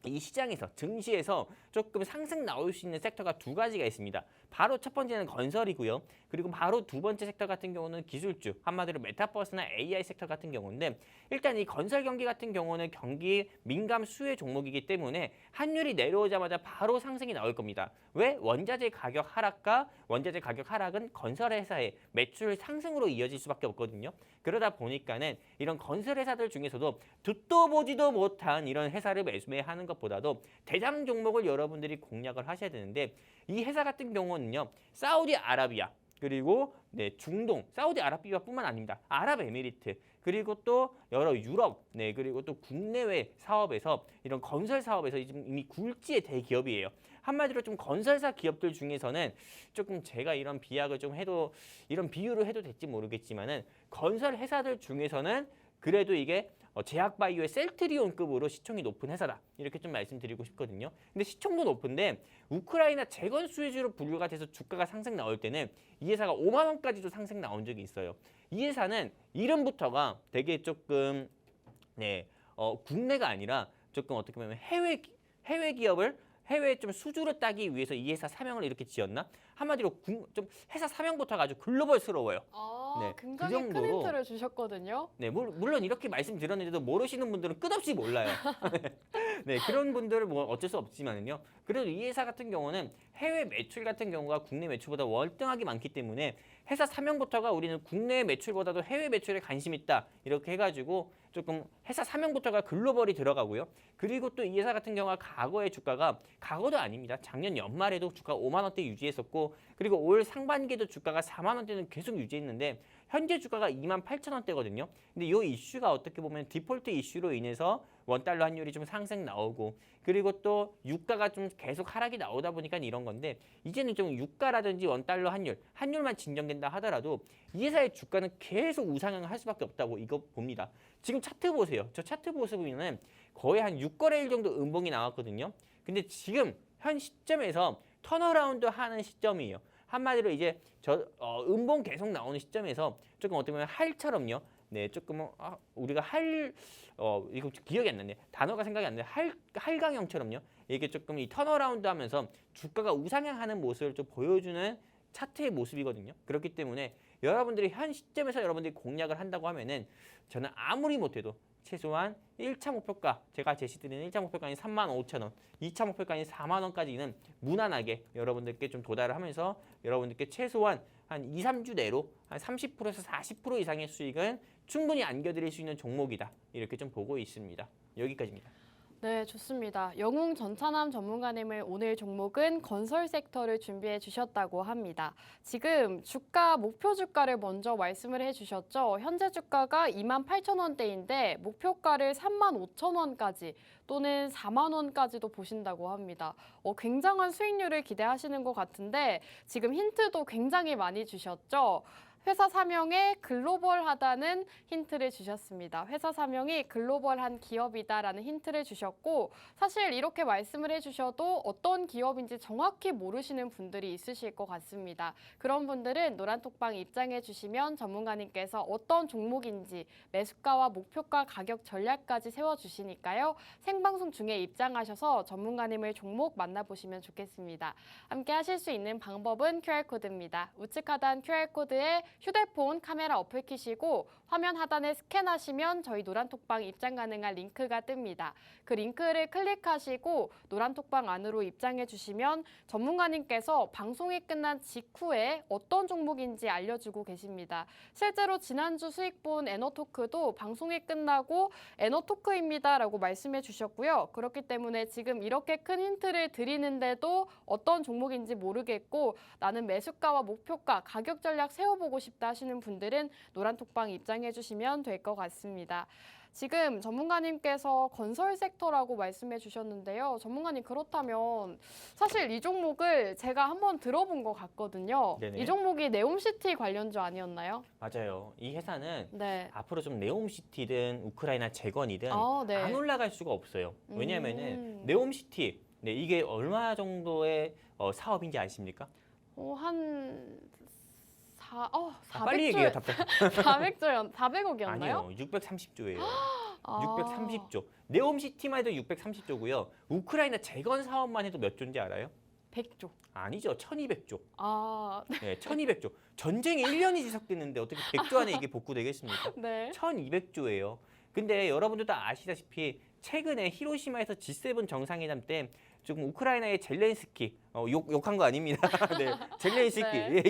B: 이 시장에서 증시에서 조금 상승 나올 수 있는 섹터가 두 가지가 있습니다. 바로 첫 번째는 건설이고요. 그리고 바로 두 번째 섹터 같은 경우는 기술주, 한마디로 메타버스나 AI 섹터 같은 경우인데 일단 이 건설 경기 같은 경우는 경기 민감 수혜 종목이기 때문에 환율이 내려오자마자 바로 상승이 나올 겁니다. 왜? 원자재 가격 하락과 원자재 가격 하락은 건설 회사의 매출 상승으로 이어질 수밖에 없거든요. 그러다 보니까는 이런 건설 회사들 중에서도 듣도 보지도 못한 이런 회사를 매수하는 것보다도 대장 종목을 여러분들이 공략을 하셔야 되는데 이 회사 같은 경우는요. 사우디아라비아 그리고 중동, 사우디아라비아뿐만 아닙니다. 아랍에미리트 그리고 또 여러 유럽, 그리고 또 국내외 사업에서 이런 건설 사업에서 이미 굴지의 대기업이에요. 한마디로 좀 건설사 기업들 중에서는 조금 제가 이런 비약을 좀 해도 이런 비유를 해도 될지 모르겠지만은 건설 회사들 중에서는 그래도 이게 제약바이오의 셀트리온급으로 시총이 높은 회사다. 이렇게 좀 말씀드리고 싶거든요. 근데 시총도 높은데 우크라이나 재건 수혜주로 분류가 돼서 주가가 상승 나올 때는 이 회사가 5만 원까지도 상승 나온 적이 있어요. 이 회사는 이름부터가 되게 조금 국내가 아니라 조금 어떻게 보면 해외 기업을 해외 좀 수주를 따기 위해서 이 회사 사명을 이렇게 지었나? 한마디로 좀 회사 사명부터가 아주 글로벌스러워요.
A: 굉장히
B: 그
A: 큰 힌트를 주셨거든요.
B: 네, 물론 이렇게 말씀드렸는데도 모르시는 분들은 끝없이 몰라요. 네, 그런 분들은 뭐 어쩔 수 없지만은요. 그래도 이 회사 같은 경우는 해외 매출 같은 경우가 국내 매출보다 월등하게 많기 때문에 회사 사명부터가 우리는 국내 매출보다도 해외 매출에 관심 있다. 이렇게 해가지고 조금 회사 사명부터가 글로벌이 들어가고요. 그리고 또 이 회사 같은 경우가 과거도 아닙니다. 작년 연말에도 주가 5만 원대 유지했었고 그리고 올 상반기에도 주가가 4만 원대는 계속 유지했는데 현재 주가가 28,000원대거든요. 근데 이 이슈가 어떻게 보면 디폴트 이슈로 인해서 원달러 환율이 좀 상승 나오고 그리고 또 유가가 좀 계속 하락이 나오다 보니까 이런 건데 이제는 좀 유가라든지 원달러 환율만 진정된다 하더라도 이 회사의 주가는 계속 우상향을 할 수밖에 없다고 이거 봅니다. 지금 차트 보세요. 저 차트 보시면은 거의 한 6거래일 정도 음봉이 나왔거든요. 근데 지금 현 시점에서 턴어라운드 하는 시점이에요. 한마디로 이제 음봉 계속 나오는 시점에서 조금 어떻게 보면 할처럼요. 조금 우리가 이거 기억이 안 나네. 단어가 생각이 안 나네. 할강형처럼요. 이게 조금 이 턴어라운드 하면서 주가가 우상향하는 모습을 좀 보여주는 차트의 모습이거든요. 그렇기 때문에 여러분들이 현 시점에서 여러분들이 공략을 한다고 하면은 저는 아무리 못해도 최소한 1차 목표가 제가 제시드리는 1차 목표가인 35,000원, 2차 목표가인 4만 원까지는 무난하게 여러분들께 좀 도달을 하면서 여러분들께 최소한 한 2, 3주 내로 한 30%에서 40% 이상의 수익은 충분히 안겨드릴 수 있는 종목이다. 이렇게 좀 보고 있습니다. 여기까지입니다.
A: 네, 좋습니다. 영웅 전차남 전문가님을 오늘 종목은 건설 섹터를 준비해 주셨다고 합니다. 지금 주가, 목표 주가를 먼저 말씀을 해주셨죠. 현재 주가가 28,000원대인데 목표가를 35,000원까지 또는 4만 원까지도 보신다고 합니다. 굉장한 수익률을 기대하시는 것 같은데 지금 힌트도 굉장히 많이 주셨죠. 회사 사명에 글로벌하다는 힌트를 주셨습니다. 회사 사명이 글로벌한 기업이다라는 힌트를 주셨고 사실 이렇게 말씀을 해주셔도 어떤 기업인지 정확히 모르시는 분들이 있으실 것 같습니다. 그런 분들은 노란톡방 입장해 주시면 전문가님께서 어떤 종목인지 매수가와 목표가 가격 전략까지 세워주시니까요. 생방송 중에 입장하셔서 전문가님을 종목 만나보시면 좋겠습니다. 함께 하실 수 있는 방법은 QR코드입니다. 우측 하단 QR코드에 휴대폰 카메라 어플 키시고 화면 하단에 스캔하시면 저희 노란톡방 입장 가능한 링크가 뜹니다. 그 링크를 클릭하시고 노란톡방 안으로 입장해 주시면 전문가님께서 방송이 끝난 직후에 어떤 종목인지 알려주고 계십니다. 실제로 지난주 수익본 에너토크도 방송이 끝나고 에너토크입니다라고 말씀해 주셨고요. 그렇기 때문에 지금 이렇게 큰 힌트를 드리는데도 어떤 종목인지 모르겠고 나는 매수가와 목표가, 가격 전략 세워보고 싶다 하시는 분들은 노란톡방 입장해 주시면 될 것 같습니다. 지금 전문가님께서 건설 섹터라고 말씀해 주셨는데요. 전문가님 그렇다면 사실 이 종목을 제가 한번 들어본 것 같거든요.
B: 네네.
A: 이 종목이 네옴시티 관련주 아니었나요?
B: 맞아요. 이 회사는
A: 네.
B: 앞으로 좀 네옴시티든 우크라이나 재건이든
A: 네.
B: 안 올라갈 수가 없어요. 왜냐하면은 네옴시티 이게 얼마 정도의 사업인지 아십니까?
A: 한
B: 빨리 얘기해요, 답답.
A: 400억이었나요?
B: 아니요, 630조예요. 630조. 네옴시티만 해도 630조고요. 우크라이나 재건 사업만 해도 몇 조인지 알아요?
A: 100조.
B: 아니죠, 1200조.
A: 네.
B: 네, 1200조. 전쟁이 1년이 지속됐는데 어떻게 100조 안에 이게 복구되겠습니까?
A: 네.
B: 1200조예요. 근데 여러분들도 아시다시피 최근에 히로시마에서 G7 정상회담 때 지금 우크라이나의 젤렌스키 욕한 거 아닙니다. 네, 젤렌스키
A: 네.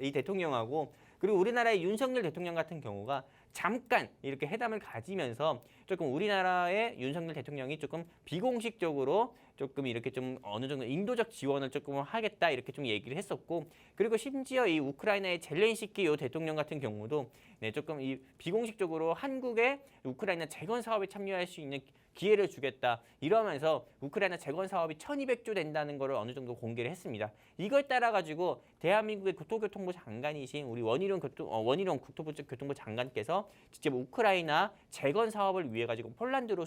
B: 이 대통령하고 그리고 우리나라의 윤석열 대통령 같은 경우가 잠깐 이렇게 회담을 가지면서 조금 우리나라의 윤석열 대통령이 조금 비공식적으로 조금 이렇게 좀 어느 정도 인도적 지원을 조금 하겠다 이렇게 좀 얘기를 했었고 그리고 심지어 이 우크라이나의 젤렌스키 요 대통령 같은 경우도 조금 이 비공식적으로 한국의 우크라이나 재건 사업에 참여할 수 있는 기회를 주겠다 이러면서 우크라이나 재건 사업이 1200조 된다는 것을 어느 정도 공개를 했습니다. 이걸 따라 가지고 대한민국의 국토교통부 장관이신 우리 원희룡 국토교통부 장관께서 직접 우크라이나 재건 사업을 위해 가지고 폴란드로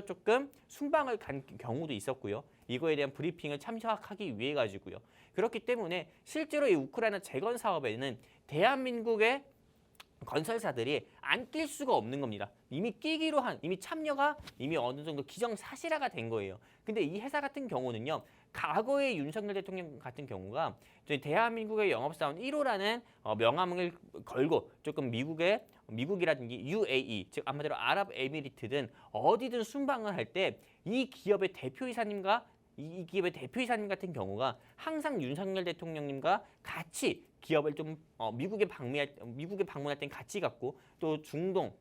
B: 조금 순방을 간 경우도 있었고요. 이거에 대한 브리핑을 참석하기 위해 가지고요. 그렇기 때문에 실제로 이 우크라이나 재건 사업에는 대한민국의 건설사들이 안 낄 수가 없는 겁니다. 이미 참여가 이미 어느 정도 기정사실화가 된 거예요. 근데 이 회사 같은 경우는요. 과거의 윤석열 대통령 같은 경우가 저희 대한민국의 영업사원 1호라는 명함을 걸고 조금 미국이라든지 UAE 즉 한마디로 아랍에미리트든 어디든 순방을 할 때 이 기업의 대표이사님과 이 기업의 대표이사님 같은 경우가 항상 윤석열 대통령님과 같이 기업을 좀 미국에 방문할 땐 같이 갔고 또 중동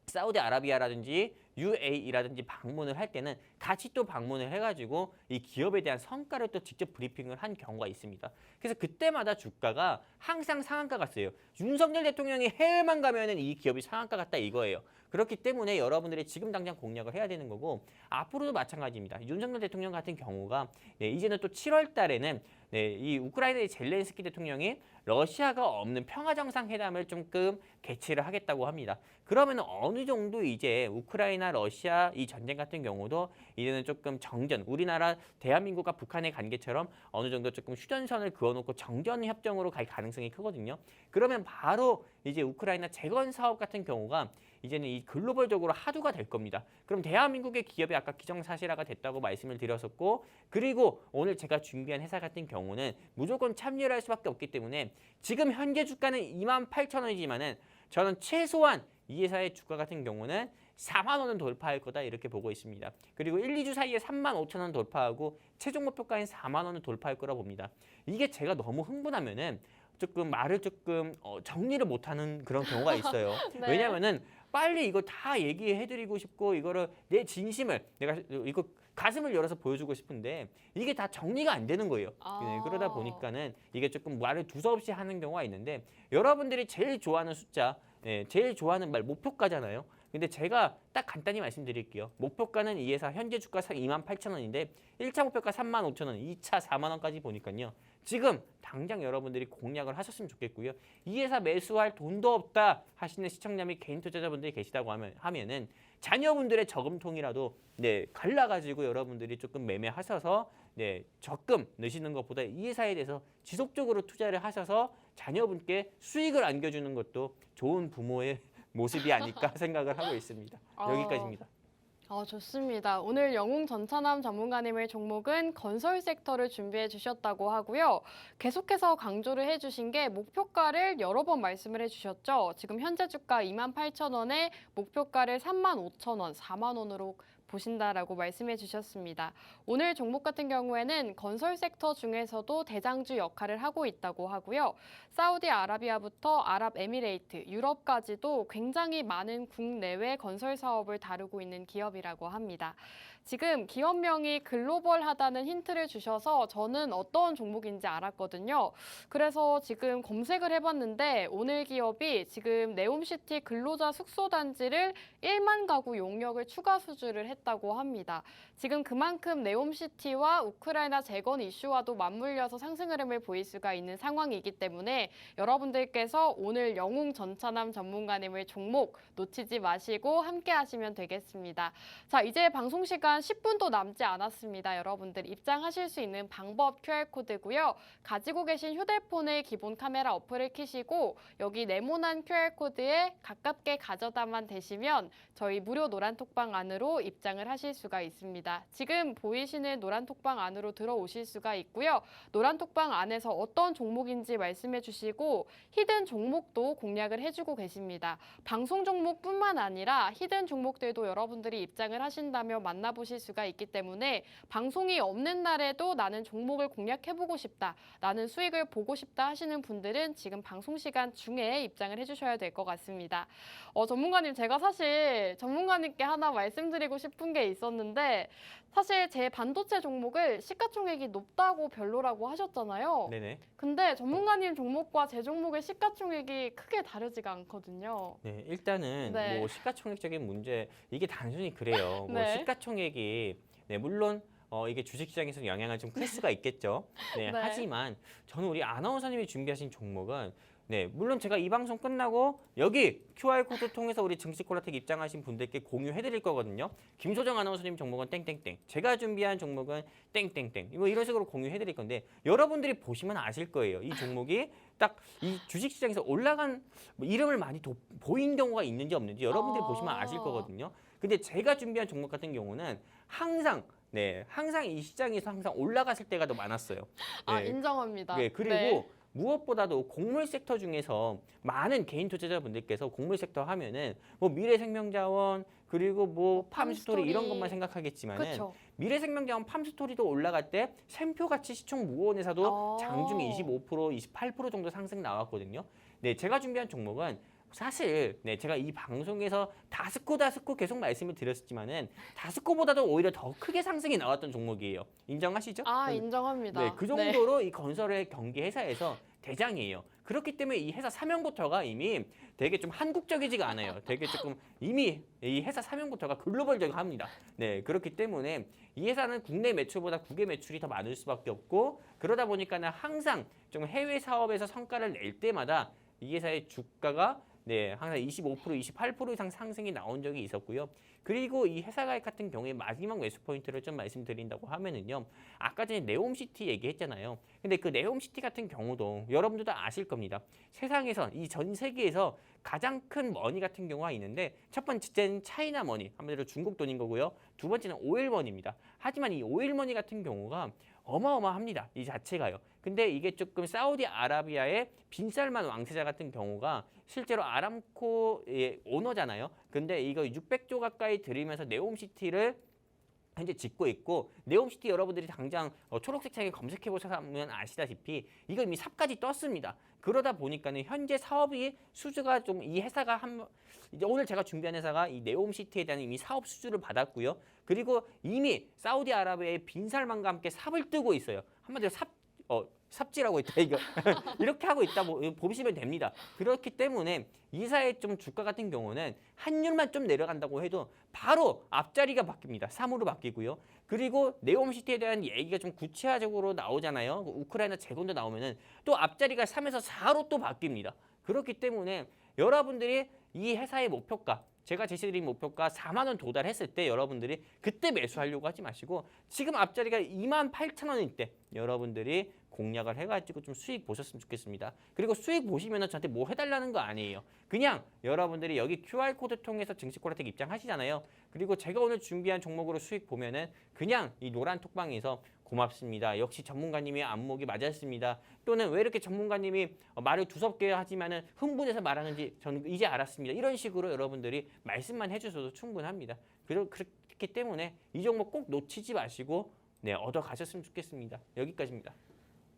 B: 사우디아라비아라든지 UAE라든지 방문을 할 때는 같이 또 방문을 해가지고 이 기업에 대한 성과를 또 직접 브리핑을 한 경우가 있습니다. 그래서 그때마다 주가가 항상 상한가 갔어요. 윤석열 대통령이 해외만 가면은 이 기업이 상한가 갔다 이거예요. 그렇기 때문에 여러분들이 지금 당장 공략을 해야 되는 거고 앞으로도 마찬가지입니다. 윤석열 대통령 같은 경우가 이제는 또 7월 달에는 이 우크라이나의 젤렌스키 대통령이 러시아가 없는 평화정상회담을 조금 개최를 하겠다고 합니다. 그러면 어느 정도 이제 우크라이나, 러시아 이 전쟁 같은 경우도 이제는 조금 정전, 우리나라, 대한민국과 북한의 관계처럼 어느 정도 조금 휴전선을 그어놓고 정전 협정으로 갈 가능성이 크거든요. 그러면 바로 이제 우크라이나 재건 사업 같은 경우가 이제는 이 글로벌적으로 하도가 될 겁니다. 그럼 대한민국의 기업이 아까 기정사실화가 됐다고 말씀을 드렸었고 그리고 오늘 제가 준비한 회사 같은 경우는 무조건 참여를 할 수밖에 없기 때문에 지금 현재 주가는 28,000원이지만은 저는 최소한 이 회사의 주가 같은 경우는 4만 원은 돌파할 거다 이렇게 보고 있습니다. 그리고 1, 2주 사이에 35,000원 돌파하고 최종 목표가인 4만 원을 돌파할 거라 봅니다. 이게 제가 너무 흥분하면은 조금 말을 조금 정리를 못하는 그런 경우가 있어요.
A: 네.
B: 왜냐면은 빨리 이거 다 얘기해드리고 싶고 이거를 내 진심을 내가 이거 가슴을 열어서 보여주고 싶은데 이게 다 정리가 안 되는 거예요. 네, 그러다 보니까는 이게 조금 말을 두서없이 하는 경우가 있는데 여러분들이 제일 좋아하는 숫자, 제일 좋아하는 말 목표가잖아요. 근데 제가 딱 간단히 말씀드릴게요. 목표가는 이 회사 현재 주가 28,000원인데 1차 목표가 35,000원, 2차 4만 원까지 보니까요. 지금 당장 여러분들이 공략을 하셨으면 좋겠고요. 이 회사 매수할 돈도 없다 하시는 시청자 및 개인 투자자분들이 계시다고 하면은 자녀분들의 저금통이라도 갈라가지고 여러분들이 조금 매매하셔서 적금 넣으시는 것보다 이 회사에 대해서 지속적으로 투자를 하셔서 자녀분께 수익을 안겨주는 것도 좋은 부모의 모습이 아닐까 생각을 하고 있습니다. 여기까지입니다.
A: 좋습니다. 오늘 영웅 전차남 전문가님의 종목은 건설 섹터를 준비해 주셨다고 하고요. 계속해서 강조를 해주신 게 목표가를 여러 번 말씀을 해주셨죠. 지금 현재 주가 28,000원에 목표가를 35,000원, 4만 원으로 보신다라고 말씀해 주셨습니다. 오늘 종목 같은 경우에는 건설 섹터 중에서도 대장주 역할을 하고 있다고 하고요. 사우디아라비아부터 아랍에미레이트, 유럽까지도 굉장히 많은 국내외 건설 사업을 다루고 있는 기업이라고 합니다. 지금 기업명이 글로벌하다는 힌트를 주셔서 저는 어떤 종목인지 알았거든요. 그래서 지금 검색을 해봤는데 오늘 기업이 지금 네옴시티 근로자 숙소단지를 1만 가구 용역을 추가 수주를 했다고 합니다. 지금 그만큼 네옴시티와 우크라이나 재건 이슈와도 맞물려서 상승 흐름을 보일 수가 있는 상황이기 때문에 여러분들께서 오늘 영웅 전차남 전문가님의 종목 놓치지 마시고 함께 하시면 되겠습니다. 자, 이제 방송 시간 10분도 남지 않았습니다. 여러분들 입장하실 수 있는 방법 QR코드고요. 가지고 계신 휴대폰의 기본 카메라 어플을 켜시고 여기 네모난 QR코드에 가깝게 가져다만 대시면 저희 무료 노란톡방 안으로 입장을 하실 수가 있습니다. 지금 보이시는 노란톡방 안으로 들어오실 수가 있고요. 노란톡방 안에서 어떤 종목인지 말씀해 주시고 히든 종목도 공략을 해주고 계십니다. 방송 종목뿐만 아니라 히든 종목들도 여러분들이 입장을 하신다면 만나보실 수가 있기 때문에 방송이 없는 날에도 나는 종목을 공략해보고 싶다, 나는 수익을 보고 싶다 하시는 분들은 지금 방송 시간 중에 입장을 해주셔야 될 것 같습니다. 전문가님, 제가 사실 전문가님께 하나 말씀드리고 싶은 게 있었는데 사실 제 반도체 종목을 시가총액이 높다고 별로라고 하셨잖아요.
B: 네네.
A: 근데 전문가님 종목과 제 종목의 시가총액이 크게 다르지가 않거든요.
B: 네, 일단은
A: 네.
B: 뭐 시가총액적인 문제 이게 단순히 그래요. 뭐
A: 네.
B: 시가총액이 물론 이게 주식시장에서 영향을 좀 클 수가 있겠죠.
A: 네.
B: 하지만 저는 우리 아나운서님이 준비하신 종목은 물론 제가 이 방송 끝나고 여기 QR코드 통해서 우리 증시콜라텍 입장하신 분들께 공유해드릴 거거든요. 김소정 아나운서님 종목은 땡땡땡, 제가 준비한 종목은 땡땡땡, 뭐 이런 식으로 공유해드릴 건데 여러분들이 보시면 아실 거예요. 이 종목이 딱 이 주식시장에서 올라간 이름을 많이 보인 경우가 있는지 없는지 여러분들이 보시면 아실 거거든요. 근데 제가 준비한 종목 같은 경우는 항상 이 시장에서 항상 올라갔을 때가 더 많았어요.
A: 인정합니다.
B: 그리고
A: 네.
B: 무엇보다도 곡물 섹터 중에서 많은 개인 투자자분들께서 곡물 섹터 하면은 뭐 미래생명자원 그리고 뭐 팜스토리 이런 것만 생각하겠지만은
A: 그쵸.
B: 미래생명자원 팜스토리도 올라갈 때 샘표 가치 시총 무언에서도 장중에 25%, 28% 정도 상승 나왔거든요. 제가 준비한 종목은 사실 제가 이 방송에서 다스코 계속 말씀을 드렸지만은 다스코보다도 오히려 더 크게 상승이 나왔던 종목이에요. 인정하시죠?
A: 인정합니다.
B: 그 정도로 이 건설의 경기 회사에서 대장이에요. 그렇기 때문에 이 회사 사명부터가 이미 되게 좀 한국적이지가 않아요. 되게 조금 이미 이 회사 사명부터가 글로벌적합니다. 그렇기 때문에 이 회사는 국내 매출보다 국외 매출이 더 많을 수밖에 없고 그러다 보니까는 항상 좀 해외 사업에서 성과를 낼 때마다 이 회사의 주가가 항상 25%, 28% 이상 상승이 나온 적이 있었고요. 그리고 이 회사 가입 같은 경우에 마지막 매수 포인트를 좀 말씀드린다고 하면은요. 아까 전에 네옴시티 얘기했잖아요. 근데 그 네옴시티 같은 경우도 여러분들도 아실 겁니다. 세상에서 이 전 세계에서 가장 큰 머니 같은 경우가 있는데 첫 번째는 차이나 머니, 한마디로 중국 돈인 거고요. 두 번째는 오일 머니입니다. 하지만 이 오일 머니 같은 경우가 어마어마합니다. 이 자체가요. 근데 이게 조금 사우디아라비아의 빈살만 왕세자 같은 경우가 실제로 아람코의 오너잖아요. 근데 이거 600조 가까이 들이면서 네옴시티를 현재 짓고 있고 네옴시티 여러분들이 당장 초록색 창에 검색해 보시면 아시다시피 이거 이미 삽까지 떴습니다. 그러다 보니까는 현재 사업이 수주가 좀 이 회사가 이제 오늘 제가 준비한 회사가 이 네옴시티에 대한 이미 사업 수주를 받았고요. 그리고 이미 사우디아라비아의 빈살만과 함께 삽을 뜨고 있어요. 한마디로 삽질하고 있다 이거 이렇게 하고 있다 보시면 됩니다. 그렇기 때문에 이사의 좀 주가 같은 경우는 환율만 좀 내려간다고 해도 바로 앞자리가 바뀝니다. 3으로 바뀌고요. 그리고 네옴시티에 대한 얘기가 좀 구체적으로 나오잖아요. 우크라이나 재건도 나오면은 또 앞자리가 3에서 4로 또 바뀝니다. 그렇기 때문에 여러분들이 이 회사의 목표가 제가 제시드린 목표가 4만 원 도달했을 때 여러분들이 그때 매수하려고 하지 마시고 지금 앞자리가 28,000원일 때 여러분들이 공략을 해가지고 좀 수익 보셨으면 좋겠습니다. 그리고 수익 보시면은 저한테 뭐 해달라는 거 아니에요. 그냥 여러분들이 여기 QR코드 통해서 증시콜라텍 입장하시잖아요. 그리고 제가 오늘 준비한 종목으로 수익 보면은 그냥 이 노란 톡방에서 고맙습니다. 역시 전문가님의 안목이 맞았습니다. 또는 왜 이렇게 전문가님이 말을 두섭게 하지만은 흥분해서 말하는지 저는 이제 알았습니다. 이런 식으로 여러분들이 말씀만 해주셔도 충분합니다. 그렇기 때문에 이 종목 꼭 놓치지 마시고 얻어 가셨으면 좋겠습니다. 여기까지입니다.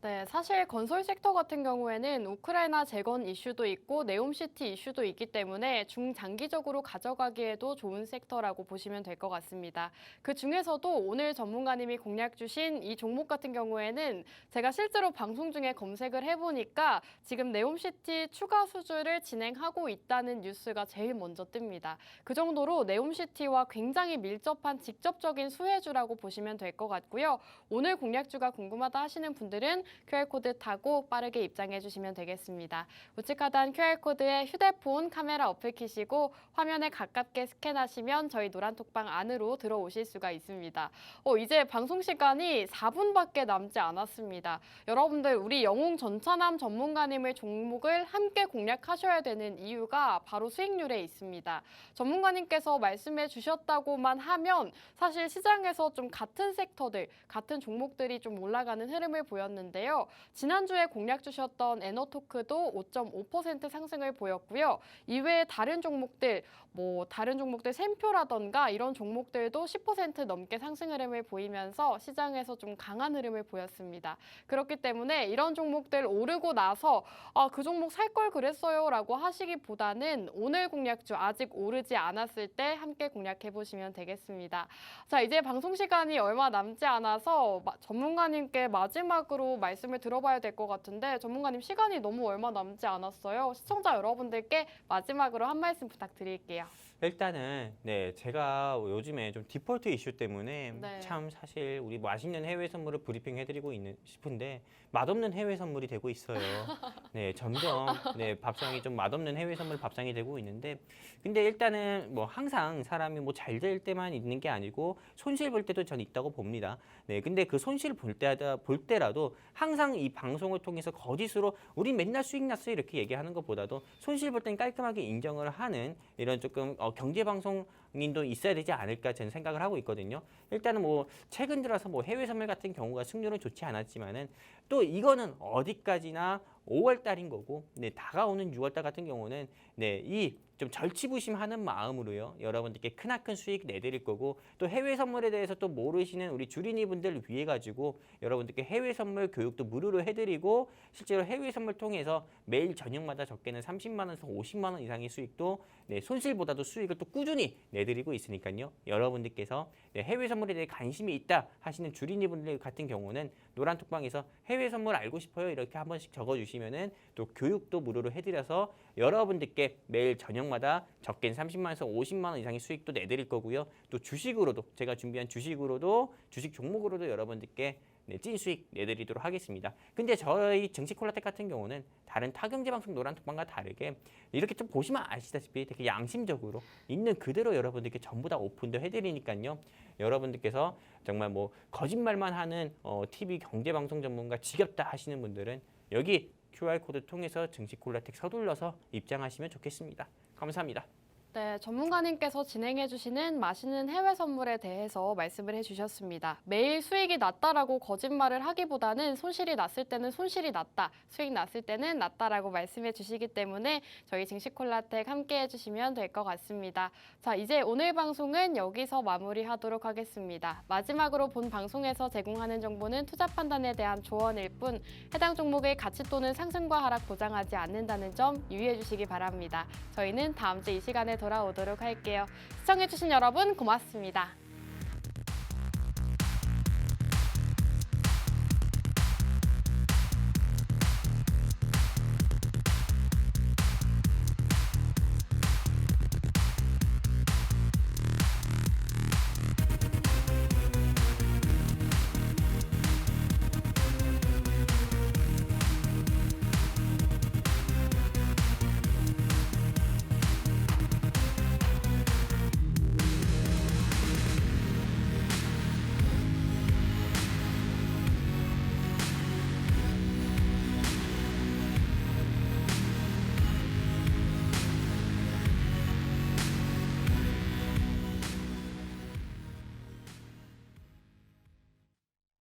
A: 네, 사실 건설 섹터 같은 경우에는 우크라이나 재건 이슈도 있고 네옴시티 이슈도 있기 때문에 중장기적으로 가져가기에도 좋은 섹터라고 보시면 될 것 같습니다. 그 중에서도 오늘 전문가님이 공략 주신 이 종목 같은 경우에는 제가 실제로 방송 중에 검색을 해보니까 지금 네옴시티 추가 수주를 진행하고 있다는 뉴스가 제일 먼저 뜹니다. 그 정도로 네옴시티와 굉장히 밀접한 직접적인 수혜주라고 보시면 될 것 같고요. 오늘 공략주가 궁금하다 하시는 분들은 QR코드 타고 빠르게 입장해 주시면 되겠습니다. 우측 하단 QR코드에 휴대폰 카메라 어플 키시고 화면에 가깝게 스캔하시면 저희 노란톡방 안으로 들어오실 수가 있습니다. 이제 방송 시간이 4분밖에 남지 않았습니다. 여러분들 우리 영웅 전차남 전문가님의 종목을 함께 공략하셔야 되는 이유가 바로 수익률에 있습니다. 전문가님께서 말씀해 주셨다고만 하면 사실 시장에서 좀 같은 섹터들, 같은 종목들이 좀 올라가는 흐름을 보였는데 지난주에 공략 주셨던 에너토크도 5.5% 상승을 보였고요. 이외에 다른 종목들, 샘표라던가 이런 종목들도 10% 넘게 상승 흐름을 보이면서 시장에서 좀 강한 흐름을 보였습니다. 그렇기 때문에 이런 종목들 오르고 나서 그 종목 살 걸 그랬어요 라고 하시기보다는 오늘 공략주 아직 오르지 않았을 때 함께 공략해 보시면 되겠습니다. 자, 이제 방송 시간이 얼마 남지 않아서 전문가님께 마지막으로 말씀을 들어봐야 될 것 같은데 전문가님 시간이 너무 얼마 남지 않았어요. 시청자 여러분들께 마지막으로 한 말씀 부탁드릴게요.
B: 일단은 제가 요즘에 좀 디폴트 이슈 때문에
A: 네.
B: 참 사실 우리 맛있는 해외 선물을 브리핑해드리고 싶은데 맛없는 해외 선물이 되고 있어요. 점점 밥상이 좀 맛없는 해외 선물 밥상이 되고 있는데 근데 일단은 뭐 항상 사람이 뭐 잘 될 때만 있는 게 아니고 손실 볼 때도 전 있다고 봅니다. 근데 그 손실 볼 때라도 항상 이 방송을 통해서 거짓으로 우리 맨날 수익 났어 이렇게 얘기하는 것보다도 손실 볼 땐 깔끔하게 인정을 하는 이런 조금 경제 방송인도 있어야 되지 않을까 저는 생각을 하고 있거든요. 일단은 뭐 최근 들어서 뭐 해외 선물 같은 경우가 승률은 좋지 않았지만은 또 이거는 어디까지나 5월 달인 거고 다가오는 6월 달 같은 경우는 이 좀 절치부심하는 마음으로요. 여러분들께 크나큰 수익 내드릴 거고 또 해외 선물에 대해서 또 모르시는 우리 주린이 분들 위해 가지고 여러분들께 해외 선물 교육도 무료로 해드리고 실제로 해외 선물 통해서 매일 저녁마다 적게는 30만 원에서 50만 원 이상의 수익도 손실보다도 수익을 또 꾸준히 내드리고 있으니까요. 여러분들께서 해외 선물에 대해 관심이 있다 하시는 주린이 분들 같은 경우는 노란톡방에서 해외 선물 알고 싶어요 이렇게 한 번씩 적어주시면은 또 교육도 무료로 해드려서 여러분들께 매일 저녁마다 적게는 30만 원에서 50만 원 이상의 수익도 내드릴 거고요. 또 주식으로도 제가 준비한 주식으로도 주식 종목으로도 여러분들께 찐 수익 내드리도록 하겠습니다. 근데 저희 증시콜라텍 같은 경우는 다른 타경제 방송 노란톡방과 다르게 이렇게 좀 보시면 아시다시피 되게 양심적으로 있는 그대로 여러분들께 전부 다 오픈도 해드리니까요. 여러분들께서 정말 뭐 거짓말만 하는 TV 경제 방송 전문가 지겹다 하시는 분들은 여기 QR코드 통해서 증시콜라텍 서둘러서 입장하시면 좋겠습니다. 감사합니다.
A: 네, 전문가님께서 진행해주시는 맛있는 해외 선물에 대해서 말씀을 해주셨습니다. 매일 수익이 났다라고 거짓말을 하기보다는 손실이 났을 때는 손실이 났다, 수익 났을 때는 났다라고 말씀해 주시기 때문에 저희 증시콜라텍 함께 해주시면 될 것 같습니다. 자, 이제 오늘 방송은 여기서 마무리하도록 하겠습니다. 마지막으로 본 방송에서 제공하는 정보는 투자 판단에 대한 조언일 뿐 해당 종목의 가치 또는 상승과 하락 보장하지 않는다는 점 유의해 주시기 바랍니다. 저희는 다음 주 이 시간에 돌아오도록 할게요. 시청해주신 여러분 고맙습니다.